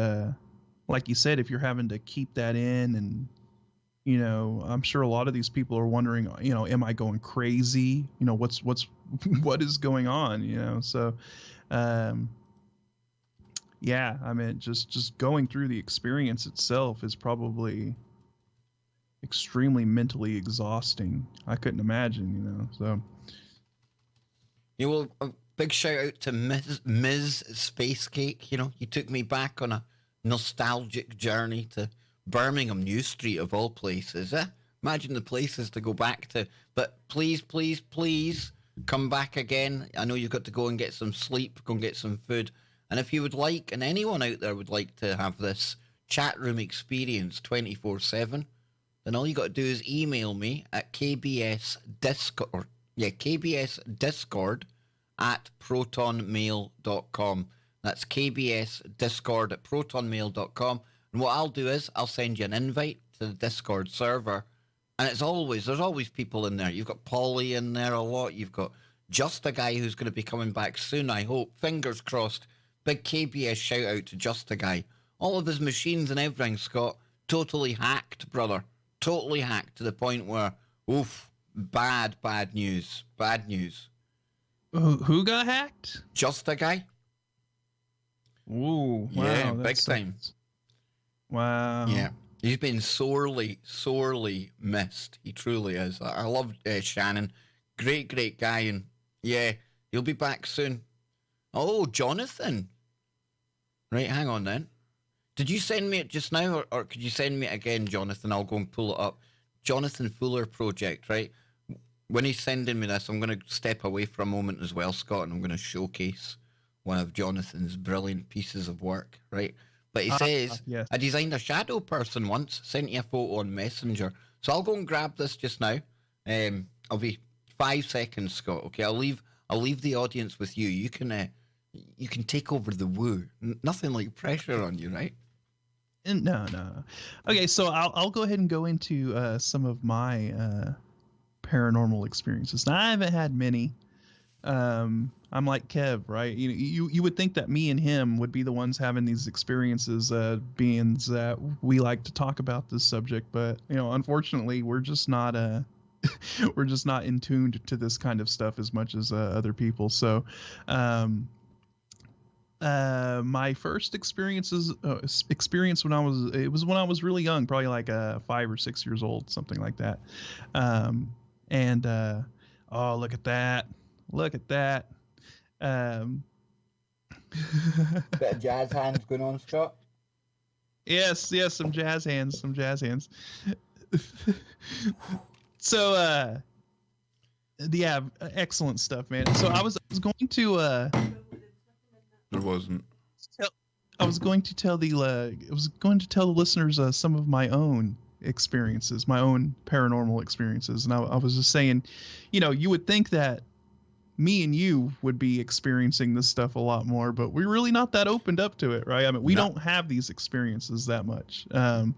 like you said, if you're having to keep that in, and, you know, I'm sure a lot of these people are wondering, you know, am I going crazy? You know, what is going on, you know? So yeah, I mean, just going through the experience itself is probably extremely mentally exhausting. I couldn't imagine, you know. So Yeah, well, a big shout out to Ms. Space Cake. You know, you took me back on a nostalgic journey to Birmingham New Street, of all places. Imagine the places to go back to. But please, please, please come back again. I know you've got to go and get some sleep, go and get some food. And if you would like, and anyone out there would like to have this chat room experience 24/7, then all you got to do is email me at KBS Discord. Yeah, KBS Discord at protonmail.com. That's KBS Discord at protonmail.com. And what I'll do is I'll send you an invite to the Discord server. And there's always people in there. You've got Polly in there a lot. You've got Just a Guy who's going to be coming back soon, I hope. Fingers crossed. Big KBS shout out to Just a Guy. All of his machines and everything, Scott, totally hacked, brother. Totally hacked to the point where, oof, bad news. Bad news. who got hacked? Just a Guy. Ooh, wow, yeah, big time. Wow. Yeah, he's been sorely missed. He truly is. I love Shannon. Great guy, and yeah, he'll be back soon. Oh, Jonathan. Right, hang on then. Did you send me it just now, or could you send me it again, Jonathan? I'll go and pull it up. Jonathan Fuller Project, right? When he's sending me this, I'm going to step away for a moment as well, Scott, and I'm going to showcase one of Jonathan's brilliant pieces of work, right? But he says, yes. I designed a shadow person once, sent you a photo on Messenger. So I'll go and grab this just now. I'll be 5 seconds, Scott, okay? I'll leave the audience with you. You can take over the woo. Nothing like pressure on you, right? No. Okay, so I'll go ahead and go into some of my paranormal experiences. Now, I haven't had many. I'm like Kev, right? You would think that me and him would be the ones having these experiences, being that we like to talk about this subject, but you know, unfortunately, we're just not we're just not in tune to this kind of stuff as much as other people. So, My first experience when I was really young, probably like 5 or 6 years old, something like that. And oh, look at that. Look at that. Bit of jazz hands going on, Scott. Yes, some jazz hands, So yeah, excellent stuff, man. So I was going to There wasn't. I was going to tell the listeners some of my own experiences, my own paranormal experiences, and I was just saying, you would think that me and you would be experiencing this stuff a lot more, but we're really not that opened up to it, right? I mean, we don't have these experiences that much. But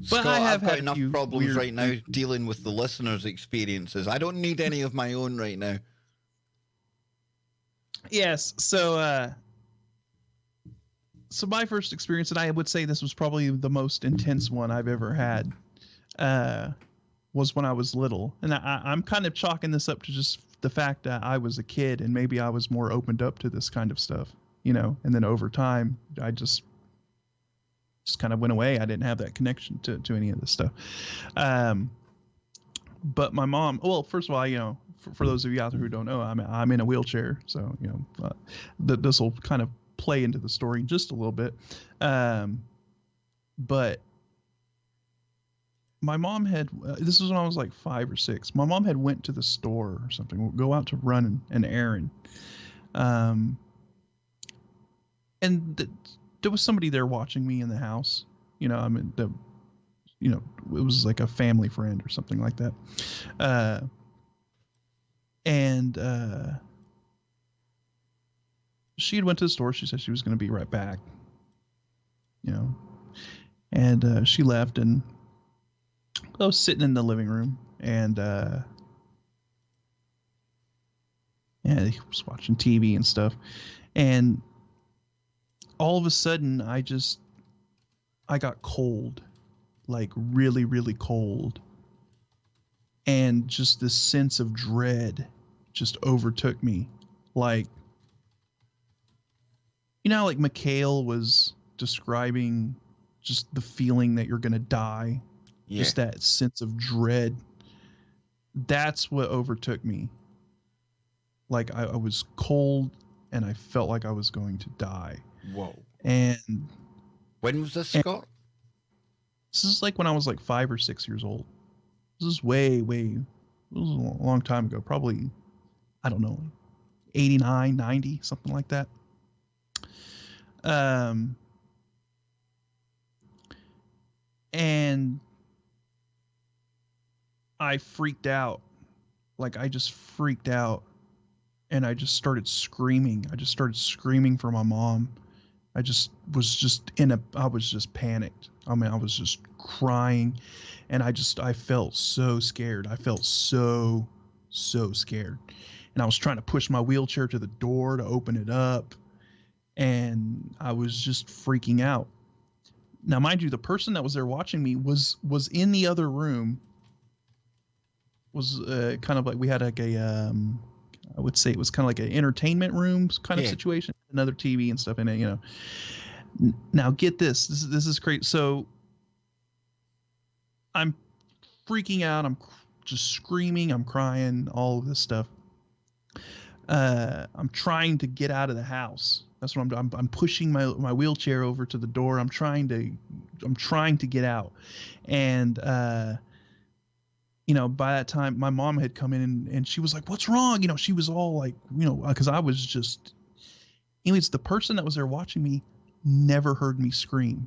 Scott, I've got had enough problems right now dealing with the listeners' experiences. I don't need any of my own right now. Yes, so my first experience, and I would say this was probably the most intense one I've ever had, was when I was little. And I'm kind of chalking this up to just the fact that I was a kid and maybe I was more opened up to this kind of stuff, and then over time, I just kind of went away. I didn't have that connection to any of this stuff. But my mom, well, first of all, for those of you out there who don't know, I'm in a wheelchair. So, this will kind of play into the story just a little bit. But my mom had, this was when I was like 5 or 6. My mom had went to the store or something, go out to run an errand. And there was somebody there watching me in the house. It was like a family friend or something like that. And she had went to the store. She said she was going to be right back, and she left, and I was sitting in the living room, and he was watching TV and stuff, and all of a sudden I got cold, like really, really cold, and just this sense of dread just overtook me, like, like Mikhail was describing just the feeling that you're going to die. Yeah. Just that sense of dread. That's what overtook me. Like I was cold and I felt like I was going to die. Whoa. And when was this, Scott? This is like when I was like 5 or 6 years old. This is way, it was a long time ago. Probably, I don't know, 89, 90, something like that. And I freaked out. Like I just freaked out and I just started screaming. I just started screaming for my mom. I was just panicked. I mean, I was just crying and I felt so scared. I felt so scared. And I was trying to push my wheelchair to the door to open it up. And I was just freaking out. Now, mind you, the person that was there watching me was in the other room. Was kind of like, we had like a, I would say it was kind of like an entertainment room kind of situation. Another TV and stuff in it, Now get this. This is crazy. So I'm freaking out. I'm just screaming. I'm crying. All of this stuff. I'm trying to get out of the house. That's what I'm pushing my wheelchair over to the door. I'm trying to get out. And by that time my mom had come in and she was like, "What's wrong?" She was all like, because I was just, anyways, the person that was there watching me never heard me scream.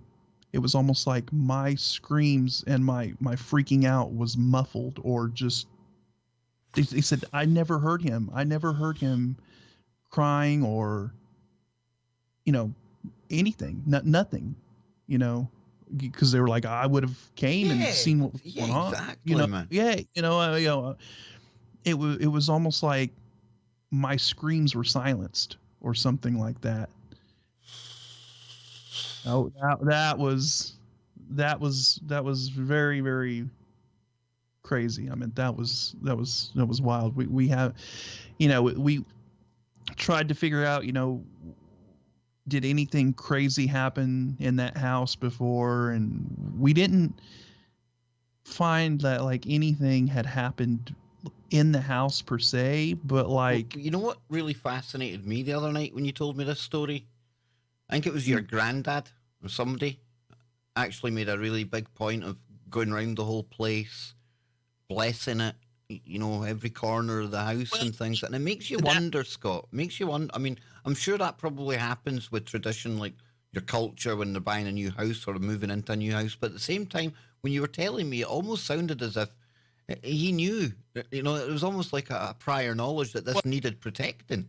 It was almost like my screams and my freaking out was muffled, or just, they said, I never heard him crying or anything, nothing, because they were like, I would have came and seen what was going on. Exactly, man. It was almost like my screams were silenced or something like that. Oh, that was very, very crazy. I mean, that was wild. We have, we tried to figure out, did anything crazy happen in that house before? And we didn't find that like anything had happened in the house per se, but like, Well, you know what really fascinated me the other night when you told me this story? I think it was your granddad or somebody actually made a really big point of going around the whole place, blessing it, you know, every corner of the house and things. And it makes you wonder, Scott. Makes you wonder. I mean, I'm sure that probably happens with tradition, like your culture when they're buying a new house or moving into a new house. But at the same time, when you were telling me, it almost sounded as if he knew. You know, it was almost like a prior knowledge that this needed protecting.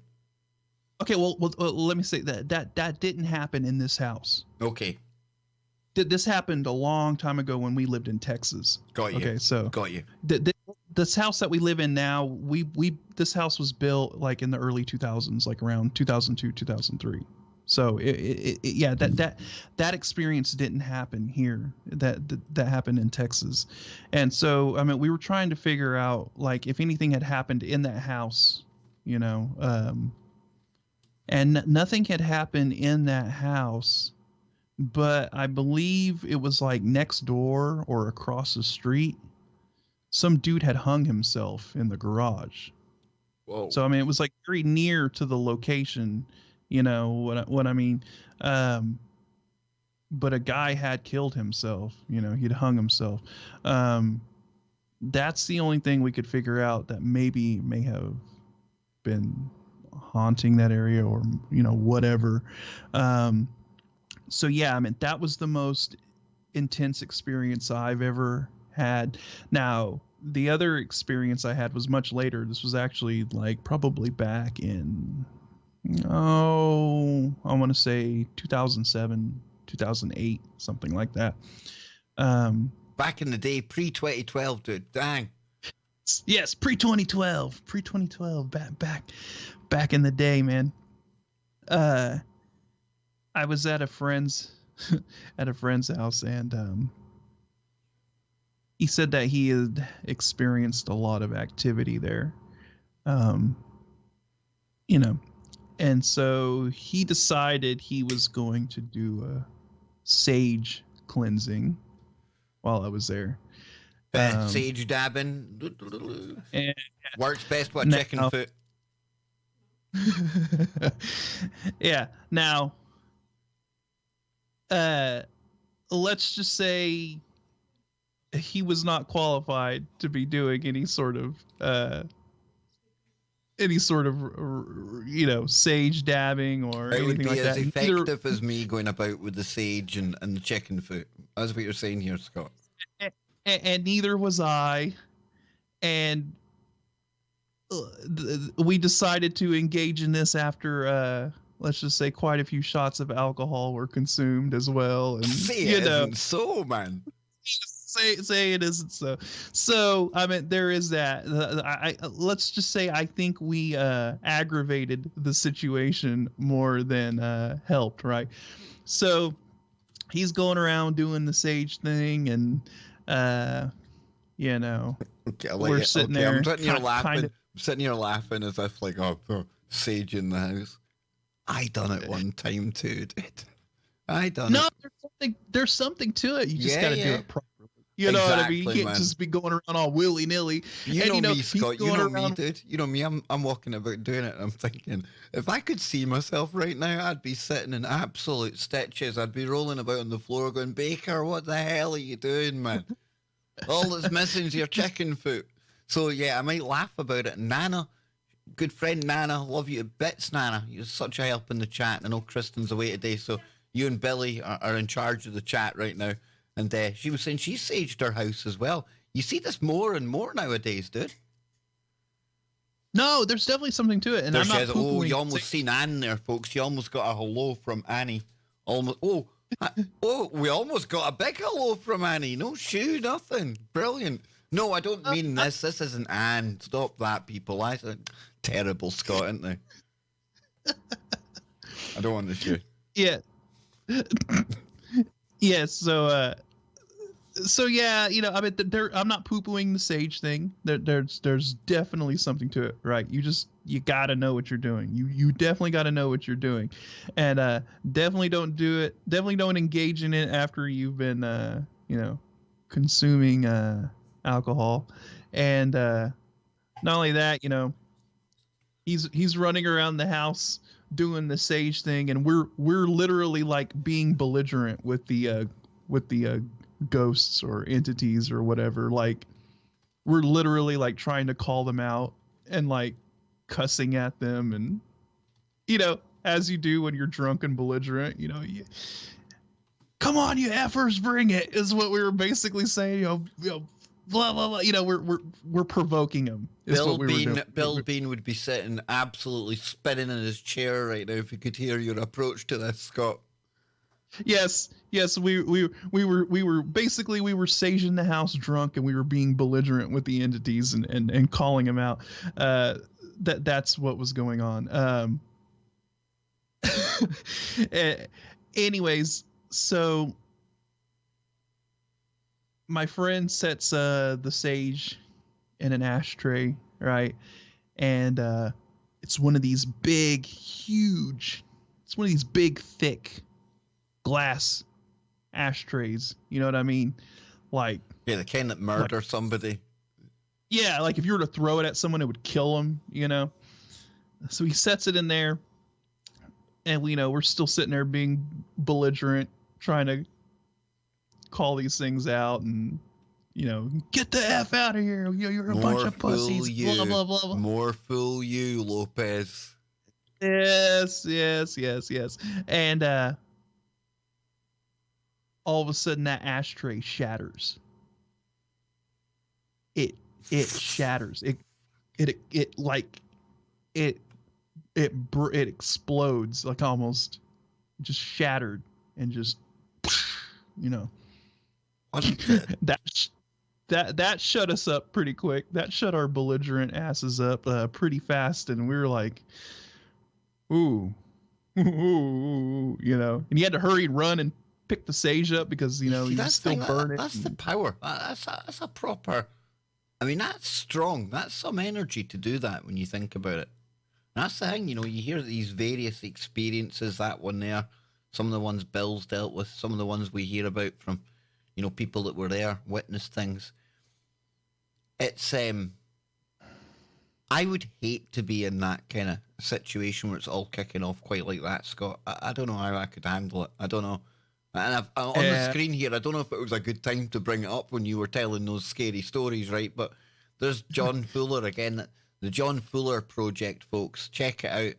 okay, well, let me say that didn't happen in this house. Okay. This happened a long time ago when we lived in Texas. Got you. Okay, so got you. This house that we live in now, this house was built like in the early 2000s, like around 2002, 2003. So yeah, that experience didn't happen here. That happened in Texas, and so I mean, we were trying to figure out like if anything had happened in that house, you know, and nothing had happened in that house, but I believe it was like next door or across the street. Some dude had hung himself in the garage. Whoa. So I mean, it was like very near to the location. You know what I mean? But a guy had killed himself. You know, he'd hung himself. That's the only thing we could figure out that may have been haunting that area, or you know, whatever. So yeah, I mean, that was the most intense experience I've ever had. Now, the other experience I had was much later. This was actually like probably back in, I want to say 2007, 2008, something like that. Back in the day, pre-2012, dude. Dang. Yes, pre-2012, back in the day, man. I was at a friend's house, and he said that he had experienced a lot of activity there. You know, and so he decided he was going to do a sage cleansing while I was there. Sage dabbing. And Works best with chicken foot. Yeah. Now, let's just say he was not qualified to be doing any sort of you know, sage dabbing or It would anything be like as that. effective as me going about with the sage and the chicken foot. That's what you're saying here, Scott. And neither was I. And we decided to engage in this after, let's just say, quite a few shots of alcohol were consumed as well. And Say you it know, isn't so, man. say it isn't so. So I mean, there is that. Let's just say I think we aggravated the situation more than helped, right? So he's going around doing the sage thing, and you know, Okay, we're sitting there. I'm sitting here laughing. Kind of, I'm sitting here laughing as if like, oh, sage in the house. I done it one time too, dude. I done it. no, there's something to it. You just got to do it properly. You know what I mean? You can't just be going around all willy nilly. You know me, Scott. You know me, dude. You know me. I'm walking about doing it, and I'm thinking, if I could see myself right now, I'd be sitting in absolute stitches. I'd be rolling about on the floor, going, "Baker, what the hell are you doing, man? All that's missing is your chicken foot." So yeah, I might laugh about it. Nana, good friend Nana, love you to bits, Nana. You're such a help in the chat. I know Kristen's away today, so you and Billy are in charge of the chat right now. And she was saying she saged her house as well. You see this more and more nowadays, dude. No, there's definitely something to it. And I'm not you almost seen Anne there, folks. You almost got a hello from Annie. Almost. We almost got a big hello from Annie. No shoe, nothing. Brilliant. No, I don't mean this. This isn't Anne. Stop that, people. That's a terrible Scott, aren't they? I don't want the shoe. Yeah. Yeah, so So yeah, you know, I mean, I'm not poo-pooing the sage thing. There's definitely something to it, right? You got to know what you're doing. You definitely got to know what you're doing, and definitely don't do it. Definitely don't engage in it after you've been, you know, consuming alcohol, and not only that, you know, he's running around the house doing the sage thing, and we're literally like being belligerent with the ghosts or entities or whatever. Like we're literally like trying to call them out and like cussing at them, and you know, as you do when you're drunk and belligerent, you know, come on, you effers, bring it, is what we were basically saying. You know, blah blah blah. You know, we're provoking them. Bill Bean would be sitting absolutely spinning in his chair right now if he could hear your approach to this, Scott. Yes, we were basically, we were saging the house drunk, and we were being belligerent with the entities and calling them out. That's what was going on. Anyways, so my friend sets the sage in an ashtray, right? And it's one of these big, huge, it's one of these big, thick glass ashtrays. You know what I mean? Like, yeah, the kind that murder somebody. Yeah, like if you were to throw it at someone, it would kill them, you know? So he sets it in there, and we know we're still sitting there being belligerent, trying to call these things out and, you know, get the F out of here. You're a bunch of pussies. Blah, blah, blah, blah. More fool you, Lopez. Yes. And all of a sudden that ashtray shatters. It shatters. It explodes, like almost just shattered, and just, you know, that shut us up pretty quick. That shut our belligerent asses up pretty fast, and we were like, ooh, you know, and you had to hurry and run and pick the sage up because, you know, you still burn it. That's the power. That's a proper. I mean, that's strong. That's some energy to do that when you think about it. And that's the thing, you know, you hear these various experiences, that one there, some of the ones Bill's dealt with, some of the ones we hear about from, you know, people that were there, witnessed things. It's, I would hate to be in that kind of situation where it's all kicking off quite like that, Scott. I don't know how I could handle it. I don't know. And on the screen here, I don't know if it was a good time to bring it up when you were telling those scary stories, right? But there's John Fuller again, the Jon Fuller Project, folks. Check it out.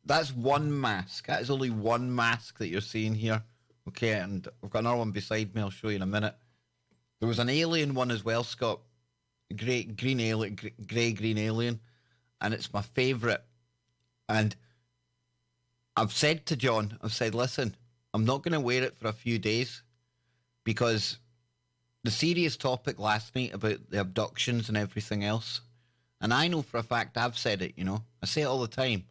That's one mask. That is only one mask that you're seeing here. Okay, and I've got another one beside me. I'll show you in a minute. There was an alien one as well, Scott. Grey green alien, and it's my favourite. And I've said to John, listen, I'm not going to wear it for a few days because the serious topic last night about the abductions and everything else, and I know for a fact I've said it, you know, I say it all the time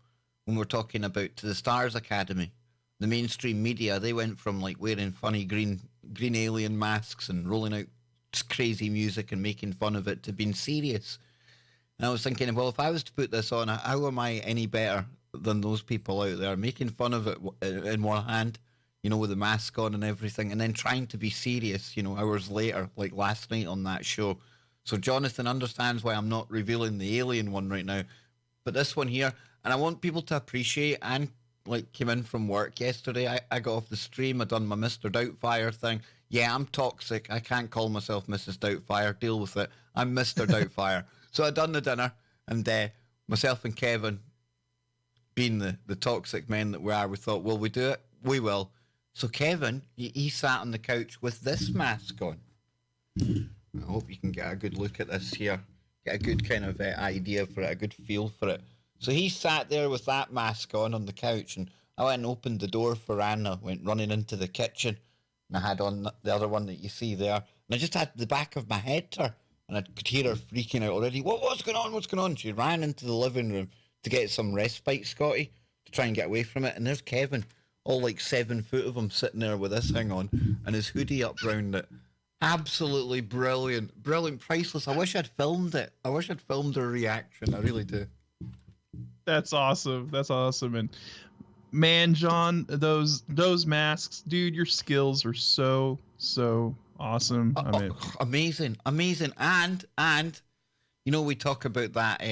when we're talking about To the Stars Academy, the mainstream media, they went from like wearing funny green alien masks and rolling out crazy music and making fun of it to being serious. And I was thinking, well, if I was to put this on, how am I any better than those people out there making fun of it in one hand, you know, with the mask on and everything, and then trying to be serious, you know, hours later, like last night on that show. So Jonathan understands why I'm not revealing the alien one right now. But this one here, and I want people to appreciate, and like came in from work yesterday, I got off the stream, I done my Mr. Doubtfire thing. Yeah, I'm toxic. I can't call myself Mrs. Doubtfire. Deal with it. I'm Mr. Doubtfire. So I done the dinner, and myself and Kevin, being the toxic men that we are, we thought, will we do it? We will. So Kevin, he sat on the couch with this mask on. I hope you can get a good look at this here. Get a good kind of idea for it, a good feel for it. So he sat there with that mask on the couch, and I went and opened the door for Anna, went running into the kitchen, and I had on the other one that you see there. And I just had the back of my head to her, and I could hear her freaking out already. What's going on? What's going on? She ran into the living room to get some respite, Scotty, to try and get away from it. And there's Kevin, all like 7 foot of him, sitting there with this thing on, and his hoodie up round it. Absolutely brilliant. Brilliant, priceless. I wish I'd filmed it. I wish I'd filmed her reaction. I really do. That's awesome. That's awesome. And man, John, those masks, dude, your skills are so awesome. I mean, Amazing, amazing. And we talk about that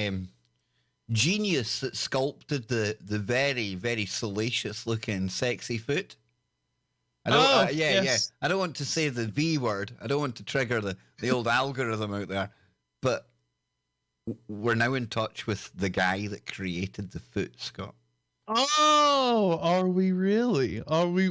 genius that sculpted the very, very salacious looking sexy foot. I don't, yeah. I don't want to say the V word. I don't want to trigger the old algorithm out there. But we're now in touch with the guy that created the foot, Scott. Oh, are we really? Are we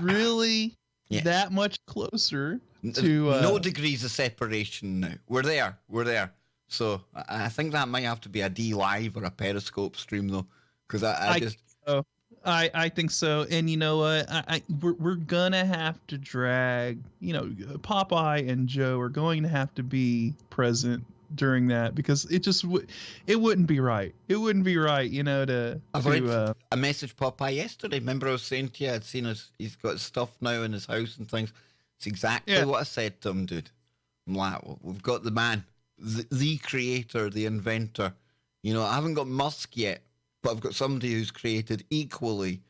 really that much closer to no degrees of separation now? We're there. So I think that might have to be a D Live or a Periscope stream though, because I think so. And you know what? We're gonna have to drag. Popeye and Joe are going to have to be present during that, because it wouldn't be right. It wouldn't be right, I messaged Popeye yesterday. Remember I was saying to you, I'd seen he's got stuff now in his house and things. It's exactly what I said to him, dude. I'm like, we've got the man, the creator, the inventor. I haven't got Musk yet, but I've got somebody who's created equally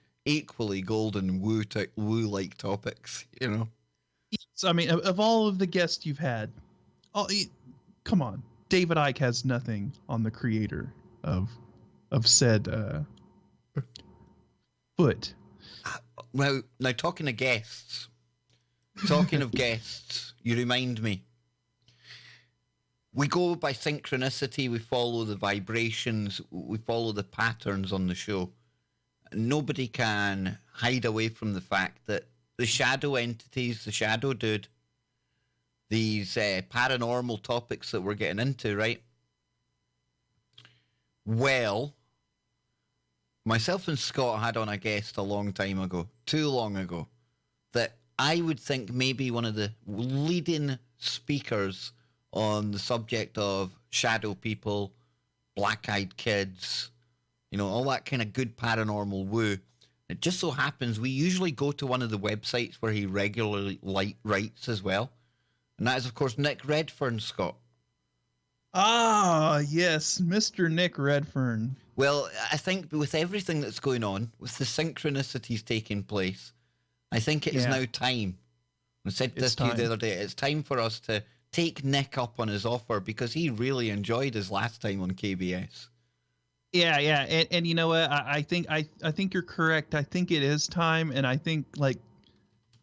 golden woo-like topics, So, I mean, of all of the guests you've had, come on, David Icke has nothing on the creator of said foot. Well, now talking of guests, you remind me. We go by synchronicity, we follow the vibrations, we follow the patterns on the show. Nobody can hide away from the fact that the shadow entities, the shadow dude, these paranormal topics that we're getting into, right? Well, myself and Scott had on a guest a long time ago, too long ago, that I would think maybe one of the leading speakers on the subject of shadow people, black-eyed kids, all that kind of good paranormal woo. It just so happens we usually go to one of the websites where he regularly writes as well. And that is, of course, Nick Redfern, Scott. Ah, yes, Mr. Nick Redfern. Well, I think with everything that's going on, with the synchronicities taking place, I think it is now time. I said this to you the other day. It's time for us to take Nick up on his offer, because he really enjoyed his last time on KBS. Yeah, and you know what? I think you're correct. I think it is time, and I think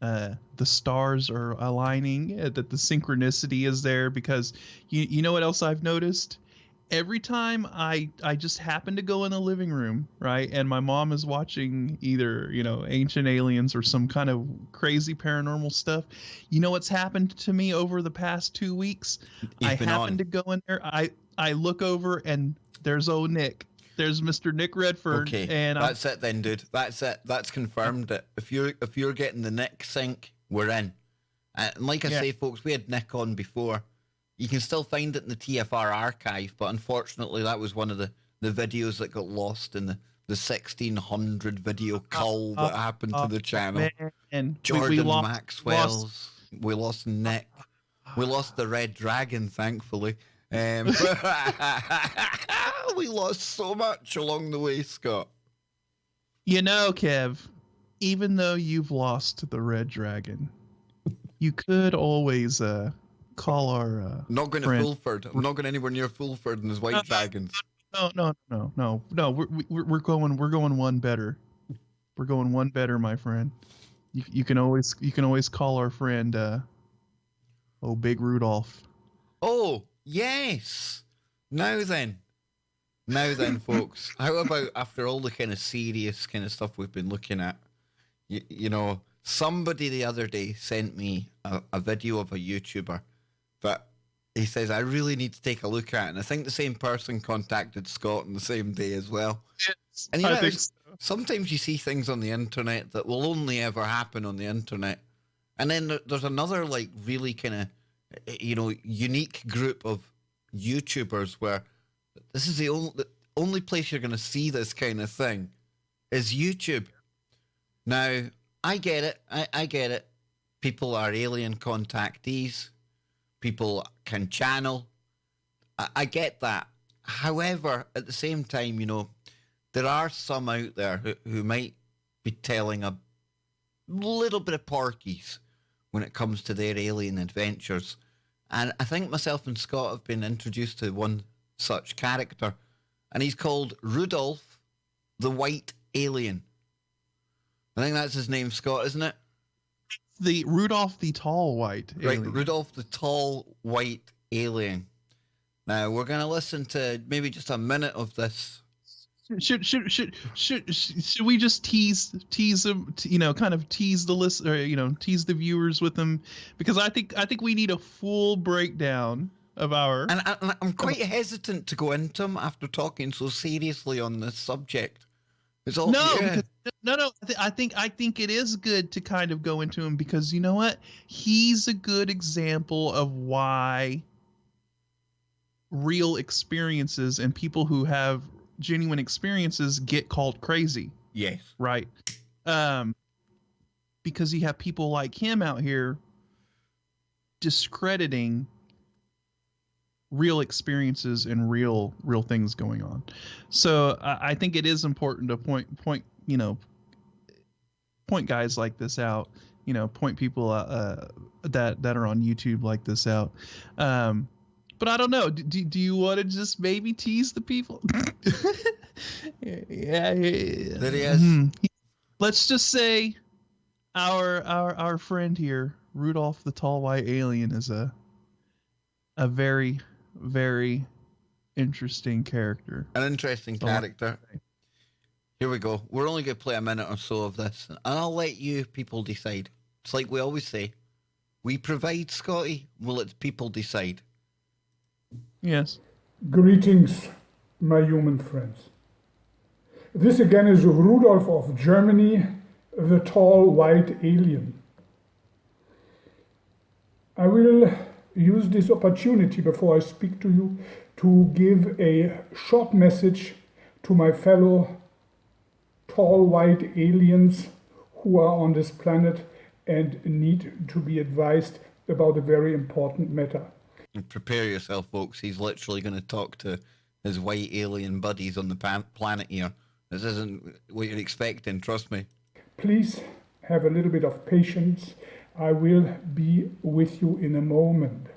the stars are aligning, that the synchronicity is there, because you know what else I've noticed? Every time I just happen to go in the living room, right, and my mom is watching either Ancient Aliens or some kind of crazy paranormal stuff, you know what's happened to me over the past 2 weeks? I happen to go in there, I look over, and there's old Nick. There's Mr. Nick Redfern. Okay, and that's it then, dude. That's it. That's confirmed it. If you're getting the Nick sync, we're in. And like I say, folks, we had Nick on before. You can still find it in the TFR archive, but unfortunately, that was one of the videos that got lost in the 1600 video cull that happened to the channel. And Jordan Maxwell's. We lost Nick. We lost the Red Dragon, thankfully. We lost so much along the way, Scott. Kev, even though you've lost the Red Dragon, you could always call our not going friend. To Fulford. I'm not going anywhere near Fulford and his white dragons. No. We're going one better. We're going one better, my friend. You can always call our friend Big Rudolph. Oh, yes. Now then, folks, how about after all the kind of serious kind of stuff we've been looking at, somebody the other day sent me a video of a YouTuber that he says I really need to take a look at, and I think the same person contacted Scott on the same day as well. Yes, and I think so. Sometimes you see things on the internet that will only ever happen on the internet, and then there's another really kind of unique group of YouTubers where this is the only place you're going to see this kind of thing is YouTube. Now, I get it. I get it. people are alien contactees. People can channel. I get that. However, at the same time, there are some out there who might be telling a little bit of porkies when it comes to their alien adventures. And I think myself and Scott have been introduced to one such character, and he's called Rudolph the White Alien. I think that's his name, Scott, isn't it? The Rudolph the Tall White Alien. Right, Rudolph the Tall White Alien. Now, we're going to listen to maybe just a minute of this. Should we just tease them, kind of tease the list, or tease the viewers with them, because I think we need a full breakdown of our. And I'm quite hesitant to go into them after talking so seriously on this subject. It's all no. I think it is good to kind of go into him, because you know what, he's a good example of why real experiences and people who have genuine experiences get called crazy. Yes. Right. Because you have people like him out here discrediting real experiences and real things going on. So I think it is important to point guys like this out, point people that are on YouTube like this out. But I don't know. Do you want to just maybe tease the people? Yeah. There he is. Let's just say our friend here, Rudolph the Tall White Alien, is a very, very interesting character. An interesting character. Here we go. We're only going to play a minute or so of this, and I'll let you people decide. It's like we always say. We provide, Scotty. We'll let people decide. Yes. Greetings, my human friends. This again is Rudolph of Germany, the Tall White Alien. I will use this opportunity before I speak to you to give a short message to my fellow tall white aliens who are on this planet and need to be advised about a very important matter. Prepare yourself, folks. He's literally going to talk to his white alien buddies on the planet here. This isn't what you're expecting, trust me. Please have a little bit of patience. I will be with you in a moment.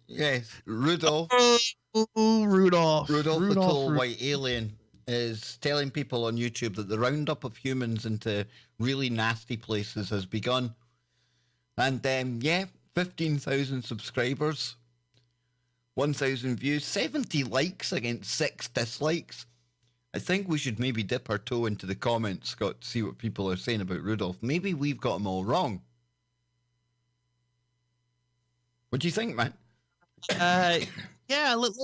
Yes, Rudolph. Rudolph The Tall White Alien is telling people on YouTube that the roundup of humans into really nasty places has begun. And 15,000 subscribers, 1,000 views, 70 likes against 6 dislikes. I think we should maybe dip our toe into the comments, Scott, to see what people are saying about Rudolph. Maybe we've got them all wrong. What do you think, man? Yeah, let's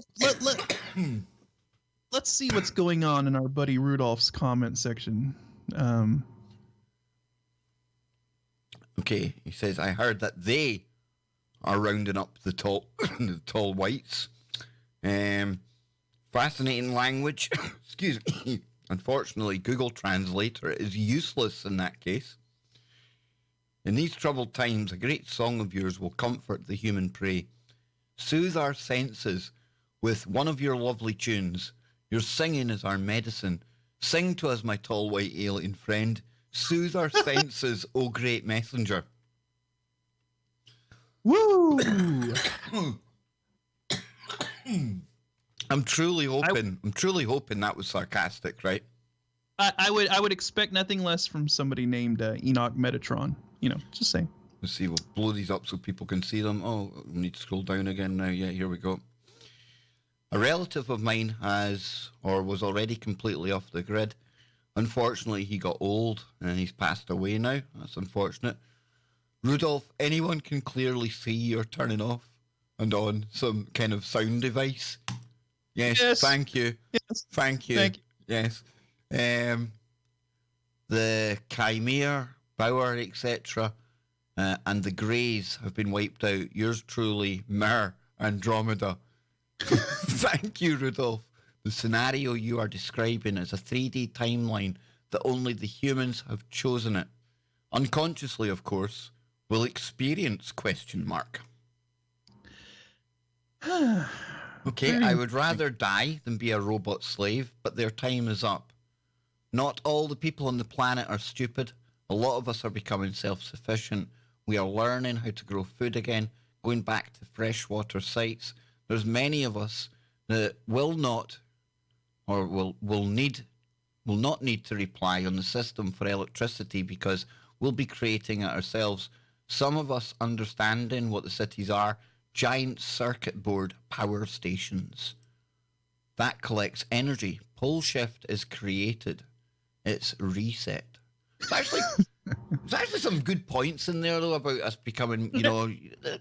see what's going on in our buddy Rudolph's comment section. Okay, he says, I heard that they are rounding up the tall whites. Fascinating language. Excuse me. Unfortunately, Google Translator is useless in that case. In these troubled times, a great song of yours will comfort the human prey. Soothe our senses with one of your lovely tunes. Your singing is our medicine. Sing to us, my tall white alien friend. Soothe our senses, O great messenger. Woo! I'm truly hoping that was sarcastic, right? I would expect nothing less from somebody named Enoch Metatron. Just saying. Let's see, we'll blow these up so people can see them. Oh, we need to scroll down again now. Yeah, here we go. A relative of mine was already completely off the grid. Unfortunately, he got old and he's passed away now. That's unfortunate. Rudolph, anyone can clearly see you're turning off and on some kind of sound device. Yes. Thank you. Yes. Thank you. Yes. The Chimera, Bauer, etc., and the Greys have been wiped out. Yours truly, Mir Andromeda. Thank you, Rudolph. The scenario you are describing is a 3D timeline that only the humans have chosen it. Unconsciously, of course, will experience ? Okay, I would rather die than be a robot slave, but their time is up. Not all the people on the planet are stupid. A lot of us are becoming self-sufficient. We are learning how to grow food again, going back to freshwater sites. There's many of us that will not need to rely on the system for electricity because we'll be creating it ourselves. Some of us understanding what the cities are, giant circuit board power stations. That collects energy. Pole shift is created. It's reset. It's actually some good points in there though about us becoming,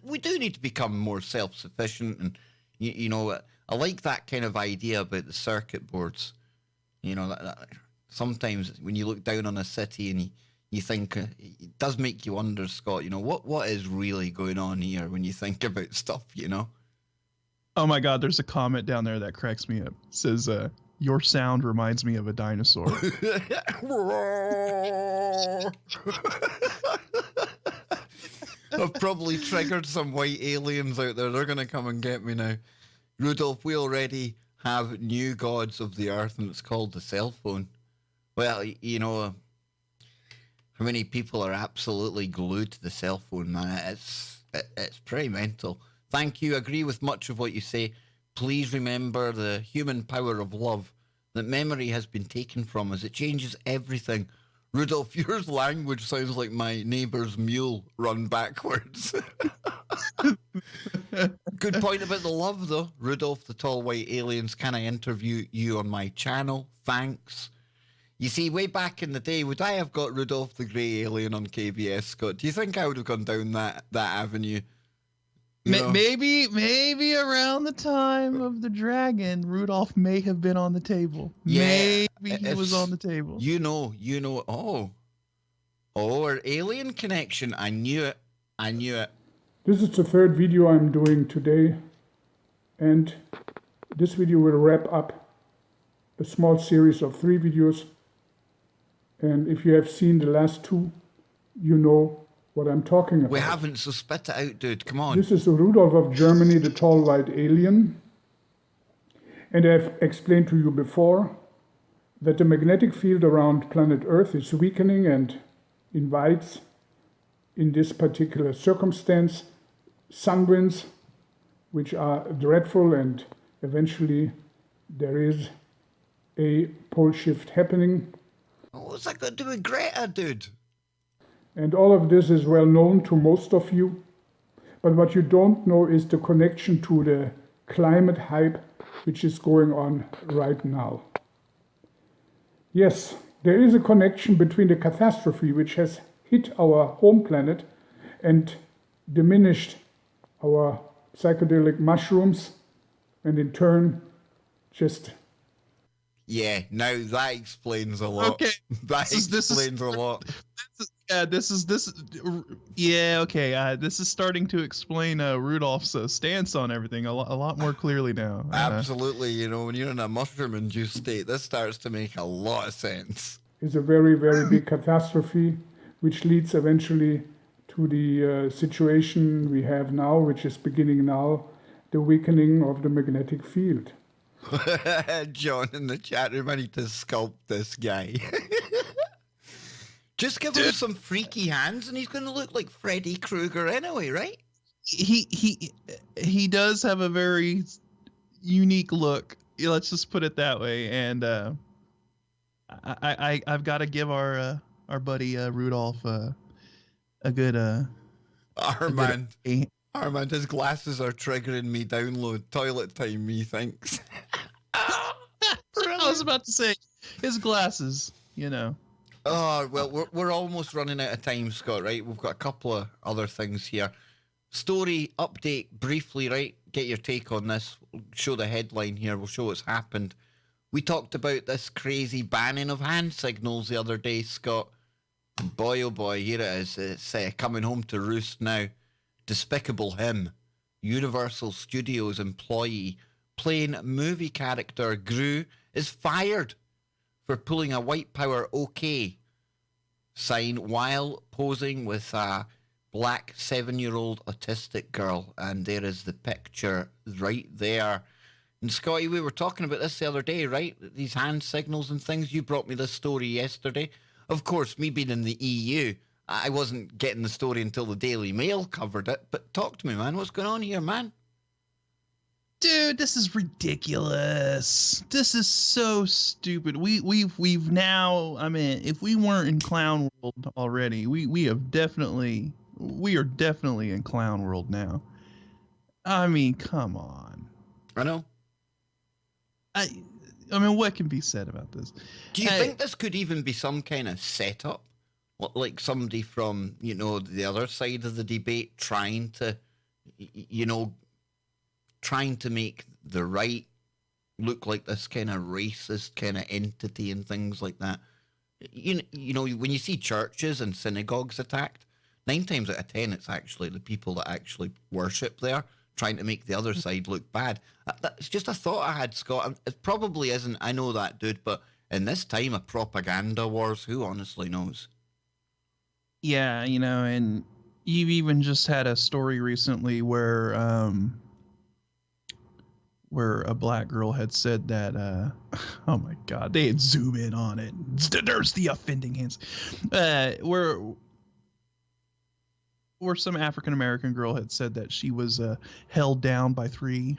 we do need to become more self-sufficient, and I like that kind of idea about the circuit boards. That sometimes when you look down on a city and you think, it does make you wonder, Scott, what is really going on here when you think about stuff, Oh my God, there's a comment down there that cracks me up. It says, your sound reminds me of a dinosaur. I've probably triggered some white aliens out there. They're going to come and get me now. Rudolph, we already have new gods of the earth, and it's called the cell phone. Well, how many people are absolutely glued to the cell phone, man? It's pretty mental. Thank you. Agree with much of what you say. Please remember the human power of love. That memory has been taken from us. It changes everything. Rudolph, your language sounds like my neighbour's mule run backwards. Good point about the love, though. Rudolph, the tall white aliens, can I interview you on my channel? Thanks. You see, way back in the day, would I have got Rudolph the Grey Alien on KBS, Scott? Do you think I would have gone down that avenue? Maybe around the time of the dragon, Rudolph may have been on the table. Yeah, maybe he was on the table. Our alien connection. I knew it. This is the third video I'm doing today, and this video will wrap up a small series of 3 videos. And if you have seen the last 2, you know what I'm talking about. We haven't, so spit it out, dude. Come on. This is Rudolph of Germany, the tall white alien. And I've explained to you before that the magnetic field around planet Earth is weakening and invites, in this particular circumstance, sun winds, which are dreadful, and eventually there is a pole shift happening. What's that got to do with Greta, dude? And all of this is well known to most of you. But what you don't know is the connection to the climate hype which is going on right now. Yes, there is a connection between the catastrophe which has hit our home planet and diminished our psychedelic mushrooms, and in turn just... Yeah, now that explains a lot. Okay. This explains a lot. This is starting to explain Rudolph's stance on everything a lot more clearly now. Absolutely, when you're in a mushroom-induced state, this starts to make a lot of sense. It's a very, very big catastrophe, which leads eventually to the situation we have now, which is beginning now, the weakening of the magnetic field. John in the chat room, I need to sculpt this guy. Just give him some freaky hands and he's going to look like Freddy Krueger anyway, right? He does have a very unique look. Let's just put it that way. And I've got to give our buddy Rudolph a good Armand. Armand, his glasses are triggering me. Download toilet time. Me thinks. I was about to say his glasses. You know. Oh well, we're almost running out of time, Scott. Right? We've got a couple of other things here. Story update briefly. Right? Get your take on this. We'll show the headline here. We'll show what's happened. We talked about this crazy banning of hand signals the other day, Scott. And boy, oh boy, here it is. It's coming home to roost now. Despicable Him, Universal Studios employee playing movie character Gru, is fired for pulling a white power OK sign while posing with a black 7-year-old autistic girl. And there is the picture right there. And Scotty, we were talking about this the other day, right? These hand signals and things. You brought me this story yesterday. Of course, me being in the EU, I wasn't getting the story until the Daily Mail covered it. But talk to me, man. What's going on here, man? Dude, this is ridiculous. This is so stupid. We've now, I mean, if we weren't in clown world already, we are definitely in clown world now. I mean, come on. I know. I mean, what can be said about this? Do you think this could even be some kind of setup? Like somebody from, the other side of the debate trying to make the right look like this kind of racist kind of entity and things like that? You know, when you see churches and synagogues attacked, 9 times out of 10, it's actually the people that actually worship there trying to make the other side look bad. That's just a thought I had, Scott. It probably isn't, I know that, dude, but in this time of propaganda wars, who honestly knows? Yeah, and you've even just had a story recently where a black girl had said that, oh my God, they had zoom in on it. There's the offending hands. Where some African-American girl had said that she was held down by 3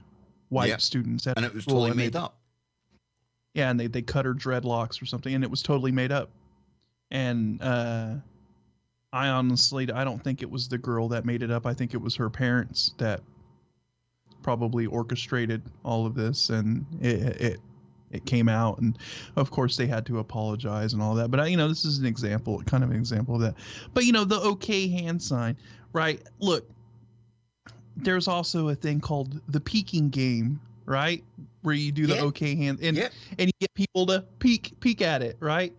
white students. And it was totally made up. Yeah, and they cut her dreadlocks or something, and it was totally made up. And I don't think it was the girl that made it up. I think it was her parents that probably orchestrated all of this, and it came out, and of course they had to apologize and all that. But this is an example of that. But the OK hand sign, right? Look, there's also a thing called the peeking game, right? Where you do the OK hand and you get people to peek at it, right?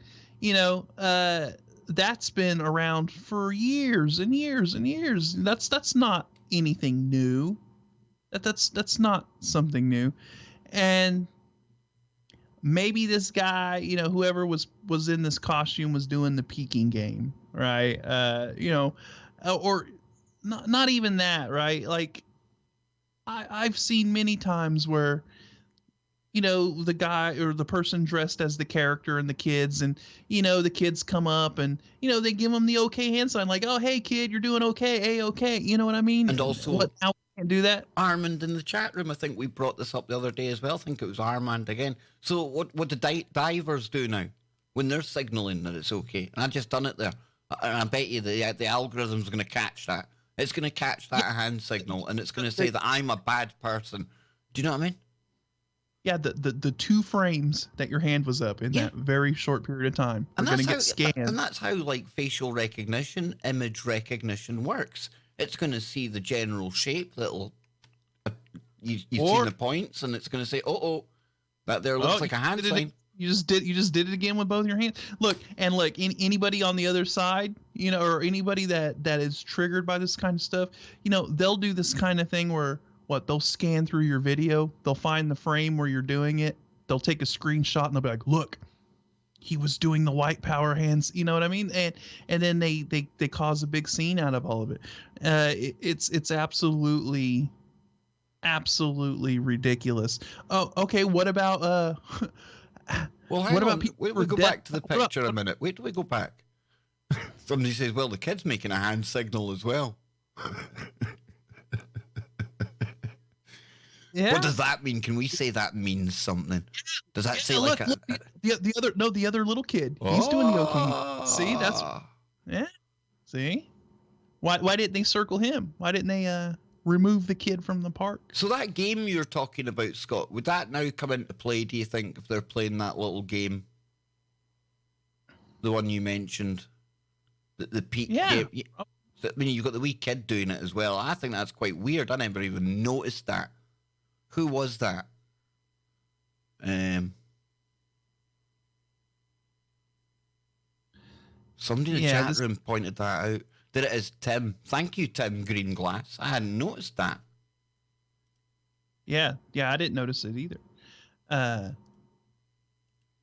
That's been around for years and years and years. That's not anything new. That's not something new. And maybe this guy, whoever was in this costume was doing the peeking game, right? Or not even that, right? Like I've seen many times where, the guy or the person dressed as the character and the kids, and the kids come up and they give them the OK hand sign, like, oh hey kid, you're doing okay, okay, you know what I mean? And also, now we can't do that. Armand in the chat room, I think we brought this up the other day as well. I think it was Armand again. So what do divers do now when they're signaling that it's okay? And I just done it there, and I bet you the algorithm's going to catch that. It's going to catch that hand signal, and it's going to say that I'm a bad person. Do you know what I mean? Yeah, the 2 frames that your hand was up in that very short period of time are going to get scanned. And that's how like facial recognition, image recognition works. It's going to see the general shape that'll you've seen the points, and it's going to say, that there looks like a hand sign. You just did it again with both your hands. Look, anybody on the other side, or anybody that is triggered by this kind of stuff, they'll do this kind of thing where they'll scan through your video, they'll find the frame where you're doing it, they'll take a screenshot and they'll be like, look, he was doing the white power hands, you know what I mean? And then they cause a big scene out of all of it. It's absolutely ridiculous. Oh, okay. What about well, what about people? Wait, we go back to the picture a minute. Wait till we go back. Somebody says, well, the kid's making a hand signal as well. Yeah. What does that mean? Can we say that means something? Does that say look, the other little kid? He's doing the OK. See, that's See. Why didn't they circle him? Why didn't they remove the kid from the park. So that game you're talking about, Scott, would that now come into play, do you think, if they're playing that little game? The one you mentioned, the peak game. Yeah. I mean, you've got the wee kid doing it as well. I think that's quite weird. I never even noticed that. Who was that? Somebody in the chat room pointed that out. Did it as Tim. Thank you, Tim Greenglass. I hadn't noticed that. Yeah, I didn't notice it either.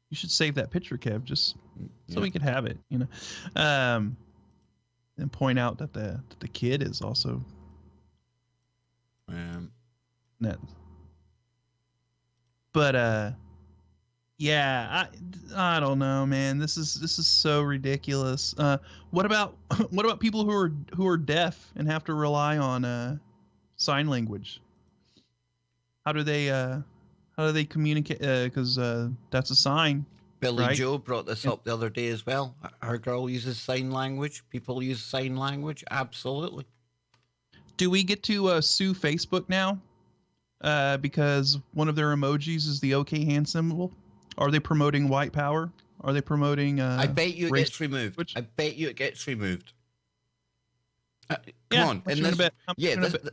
You should save that picture, Kev, just so we could have it, you know. And point out that the kid is also net. But yeah, I don't know, man. This is so ridiculous. What about people who are deaf and have to rely on sign language? How do they communicate? Because that's a sign. Billy right? Joe brought this up the other day as well. Her girl uses sign language. People use sign language. Absolutely. Do we get to sue Facebook now? Because one of their emojis is the OK hand symbol. Are they promoting white power? Are they promoting? I bet you it gets removed. I bet you it gets removed. Come on, in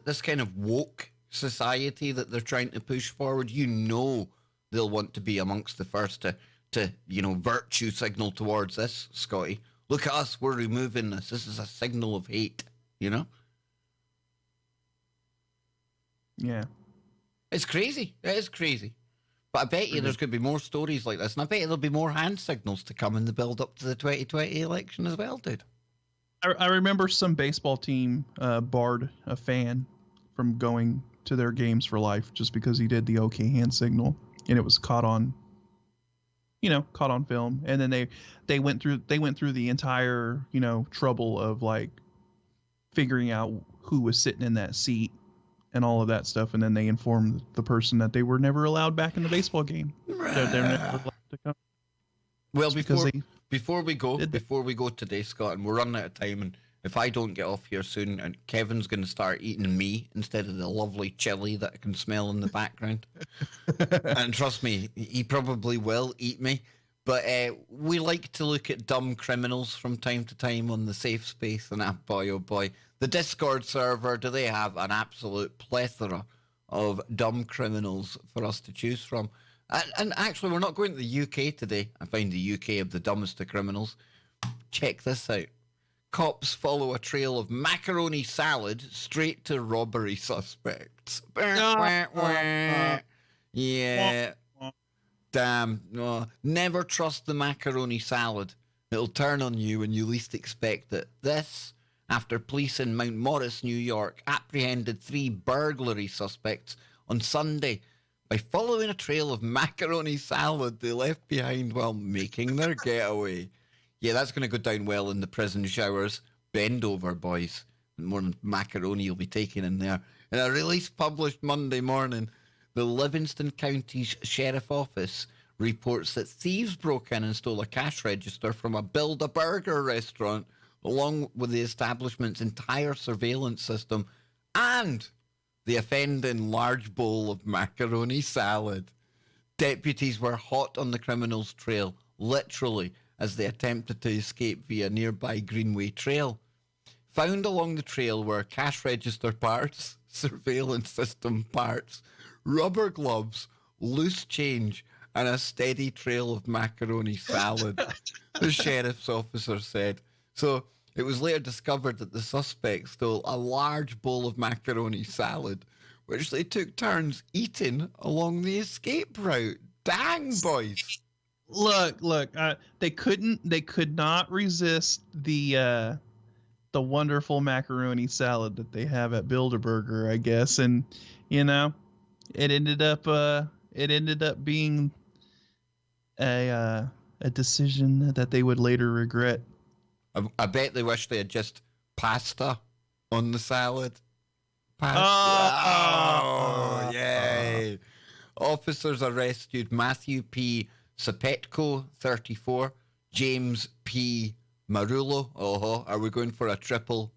this kind of woke society that they're trying to push forward, you know, they'll want to be amongst the first to virtue signal towards this, Scotty. Look at us, we're removing this. This is a signal of hate, you know? Yeah. It's crazy. It is crazy. But I bet you there's going to be more stories like this, and I bet you there'll be more hand signals to come in the build up to the 2020 election as well, dude. I remember some baseball team barred a fan from going to their games for life just because he did the OK hand signal, and it was caught on film. And then they went through the entire, trouble of like figuring out who was sitting in that seat and all of that stuff, and then they informed the person that they were never allowed back in the baseball game. They're never allowed to come. Well, before we go today, Scott, and we're running out of time, and if I don't get off here soon, and Kevin's going to start eating me instead of the lovely chili that I can smell in the background. And trust me, he probably will eat me. But we like to look at dumb criminals from time to time on the safe space, and boy, oh boy, the Discord server, do they have an absolute plethora of dumb criminals for us to choose from. And actually, we're not going to the UK today. I find the UK of the dumbest of criminals. Check this out. Cops follow a trail of macaroni salad straight to robbery suspects. Yeah. Damn. No. Never trust the macaroni salad. It'll turn on you when you least expect it. This, after police in Mount Morris, New York, apprehended 3 burglary suspects on Sunday by following a trail of macaroni salad they left behind while making their getaway. Yeah, that's going to go down well in the prison showers. Bend over, boys. More macaroni you'll be taking in there. In a release published Monday morning, the Livingston County's Sheriff Office reports that thieves broke in and stole a cash register from a Build-A-Burger restaurant, along with the establishment's entire surveillance system and the offending large bowl of macaroni salad. Deputies were hot on the criminals' trail, literally, as they attempted to escape via nearby Greenway Trail. Found along the trail were cash register parts, surveillance system parts, rubber gloves, loose change, and a steady trail of macaroni salad, the sheriff's officer said. So it was later discovered that the suspect stole a large bowl of macaroni salad, which they took turns eating along the escape route. Dang, boys. Look, they could not resist the wonderful macaroni salad that they have at Build-A-Burger, I guess. And, it ended up being a decision that they would later regret. I bet they wish they had just pasta on the salad. Pasta. Oh, yay. Officers arrested Matthew P. Sapetko, 34, James P. Marullo, are we going for a triple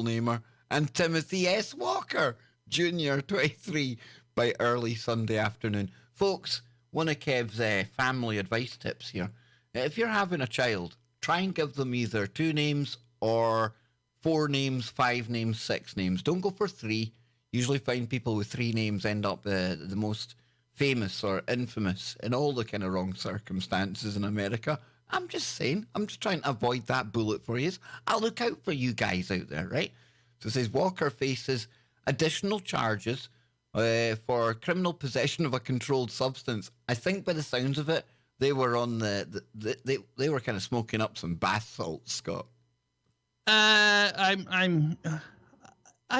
namer, and Timothy S. Walker, Junior, 23, by early Sunday afternoon. Folks, one of Kev's family advice tips here. If you're having a child, try and give them either 2 names or 4 names, 5 names, 6 names. Don't go for 3. Usually find people with 3 names end up the most famous or infamous in all the kind of wrong circumstances in America. I'm just saying. I'm just trying to avoid that bullet for you. I'll look out for you guys out there, right? So it says Walker faces additional charges for criminal possession of a controlled substance. I think by the sounds of it, they were on they were kind of smoking up some bath salts, Scott. I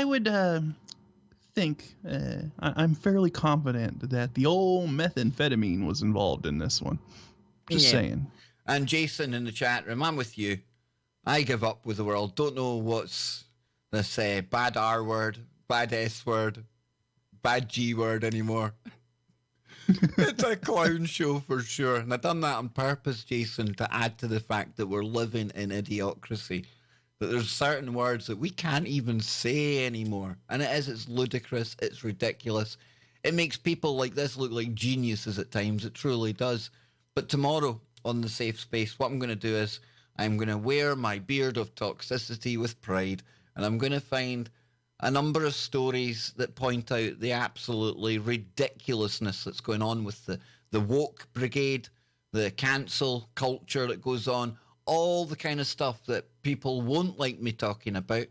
would think I'm fairly confident that the old methamphetamine was involved in this one. Just saying. And Jason in the chat room, I'm with you. I give up with the world. Don't know what's this bad R word, bad S word, bad G word anymore. It's a clown show for sure. And I've done that on purpose, Jason, to add to the fact that we're living in idiocracy. That there's certain words that we can't even say anymore. And it's ludicrous, it's ridiculous. It makes people like this look like geniuses at times. It truly does. But tomorrow on the Safe Space, what I'm going to do is I'm going to wear my beard of toxicity with pride, and I'm going to find a number of stories that point out the absolutely ridiculousness that's going on with the woke brigade, the cancel culture that goes on, all the kind of stuff that people won't like me talking about.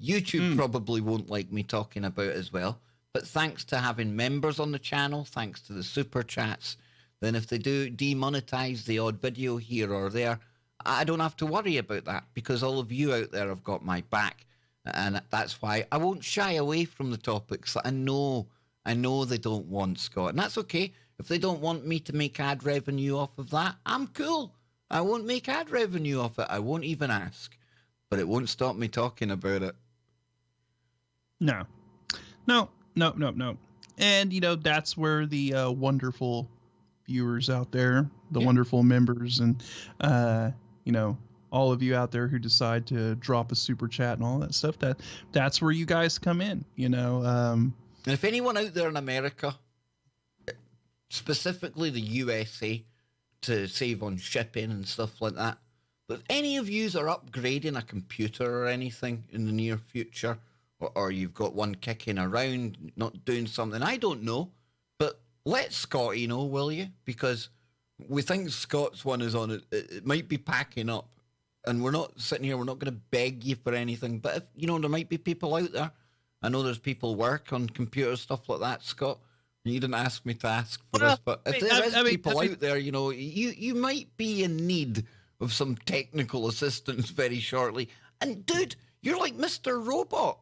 YouTube probably won't like me talking about as well. But thanks to having members on the channel, thanks to the super chats, then if they do demonetize the odd video here or there, I don't have to worry about that because all of you out there have got my back. And that's why I won't shy away from the topics that I know they don't want, Scott. And that's okay. If they don't want me to make ad revenue off of that, I'm cool. I won't make ad revenue off it. I won't even ask. But it won't stop me talking about it. No. And, that's where the wonderful viewers out there, the wonderful members, and, all of you out there who decide to drop a super chat and all that stuff, that's where you guys come in, And if anyone out there in America, specifically the USA, to save on shipping and stuff like that, but if any of yous are upgrading a computer or anything in the near future, or you've got one kicking around, not doing something, I don't know, but let Scotty know, will you? Because we think Scott's one is on it. It might be packing up. And we're not sitting here, we're not going to beg you for anything. But if, there might be people out there. I know there's people work on computer stuff like that, Scott. You didn't ask me to ask for this, but if there is people out there, you might be in need of some technical assistance very shortly. And dude, you're like Mr. Robot.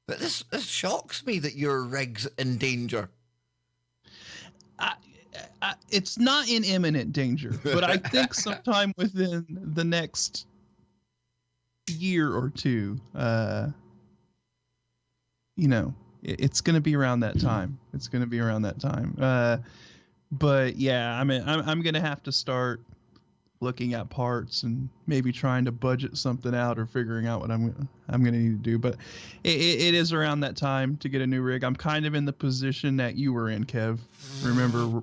But this shocks me that your rig's in danger. It's not in imminent danger, but I think sometime within the next year or two, it's going to be around that time. But yeah, I mean, I'm going to have to start looking at parts and maybe trying to budget something out or figuring out what I'm going to need to do. But it is around that time to get a new rig. I'm kind of in the position that you were in, Kev. Remember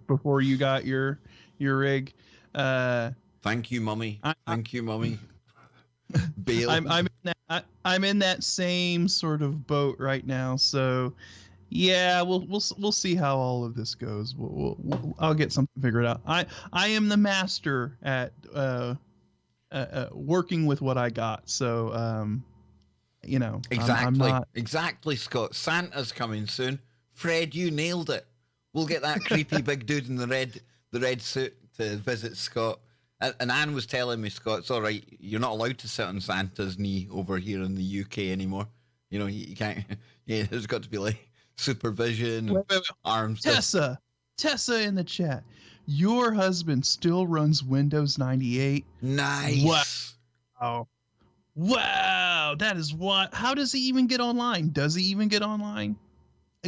before you got your rig? Thank you, Mummy. Thank you, Mummy. Bail. I'm in that same sort of boat right now. So yeah, we'll see how all of this goes. I'll get something figured out. I am the master at working with what I got. So Exactly, Scott. Santa's coming soon. Fred, you nailed it. We'll get that creepy big dude in the red suit to visit Scott. And Anne was telling me, Scott, it's all right. You're not allowed to sit on Santa's knee over here in the UK anymore. You can't. Yeah, there's got to be like supervision and arms. Tessa in the chat. Your husband still runs Windows 98. Nice. Wow. That is what. How does he even get online? Does he even get online?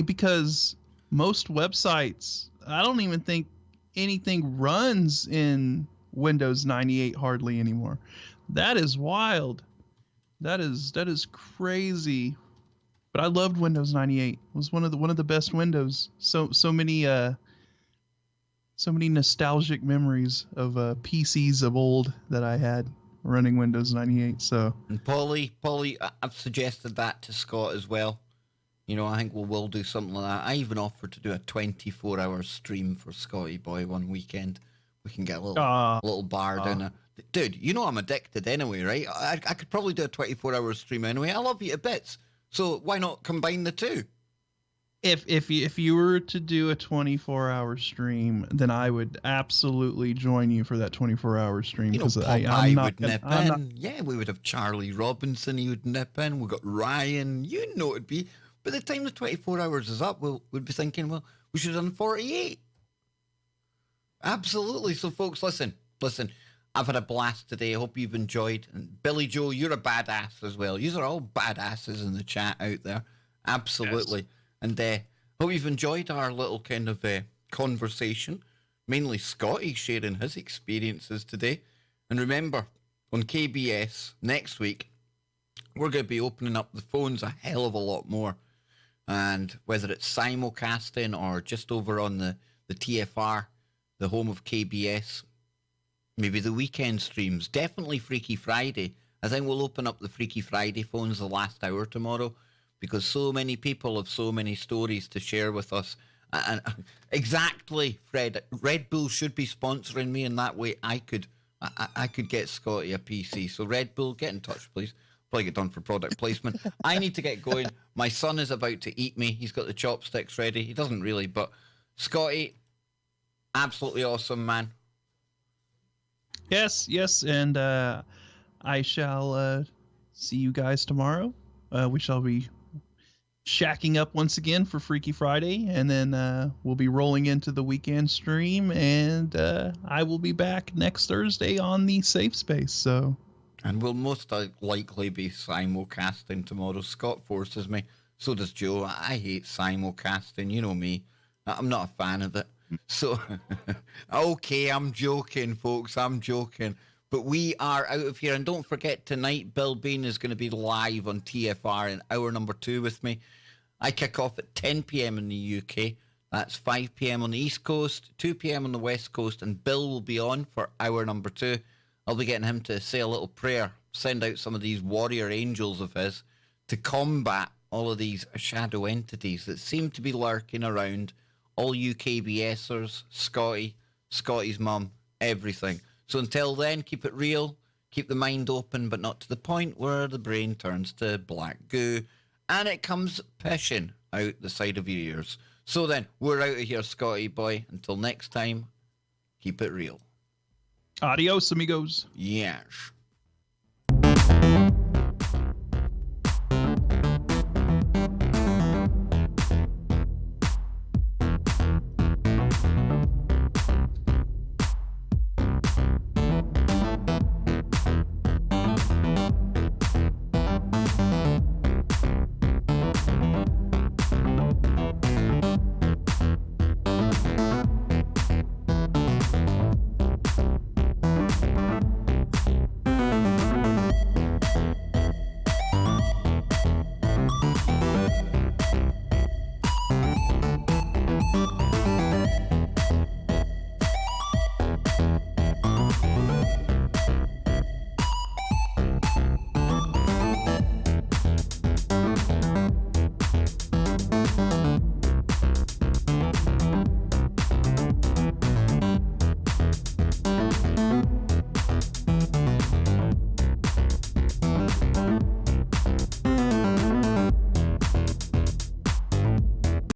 Because most websites, I don't even think anything runs in Windows 98 hardly anymore. That is wild. That is crazy. But I loved Windows 98. It was one of the best Windows. So many nostalgic memories of PCs of old that I had running Windows 98. So, And Polly, I've suggested that to Scott as well. You know, I think we'll do something like that. I even offered to do a 24-hour stream for Scotty Boy one weekend. We can get a little bar down there. Dude, you know I'm addicted anyway, right? I could probably do a 24-hour stream anyway. I love you to bits. So why not combine the two? If you were to do a 24-hour stream, then I would absolutely join you for that 24-hour stream, because I'm not would nip in. Yeah, we would have Charlie Robinson. He would nip in. We've got Ryan. You know it'd be. By the time the 24 hours is up, we'll be thinking, well, we should have done 48. Absolutely. So, folks, listen. I've had a blast today. I hope you've enjoyed. And Billy Joe, you're a badass as well. You are all badasses in the chat out there. Absolutely. Yes. And hope you've enjoyed our little kind of conversation. Mainly Scotty sharing his experiences today. And remember, on KBS next week, we're going to be opening up the phones a hell of a lot more. And whether it's simulcasting or just over on the TFR, the home of KBS, maybe the weekend streams, definitely Freaky Friday. I think we'll open up the Freaky Friday phones the last hour tomorrow, because so many people have so many stories to share with us. And exactly, Fred, Red Bull should be sponsoring me, in that way I could get Scotty a PC. So Red Bull, get in touch, please. Probably get done for product placement. I need to get going. My son is about to eat me. He's got the chopsticks ready. He doesn't really, but Scotty, absolutely awesome, man. Yes, and I shall see you guys tomorrow. We shall be shacking up once again for Freaky Friday, and then we'll be rolling into the weekend stream, and I will be back next Thursday on the Safe Space. So. And we'll most likely be simulcasting tomorrow. Scott forces me. So does Joe. I hate simulcasting. You know me. I'm not a fan of it. So, okay, I'm joking, folks. I'm joking. But we are out of here. And don't forget, tonight, Bill Bean is going to be live on TFR in hour number 2 with me. I kick off at 10 p.m. in the UK. That's 5 p.m. on the East Coast, 2 p.m. on the West Coast. And Bill will be on for hour number 2. I'll be getting him to say a little prayer, send out some of these warrior angels of his to combat all of these shadow entities that seem to be lurking around all you KBSers, Scotty's mum, everything. So until then, keep it real, keep the mind open, but not to the point where the brain turns to black goo and it comes pishing out the side of your ears. So then, we're out of here, Scotty boy. Until next time, keep it real. Adios, amigos. Yes.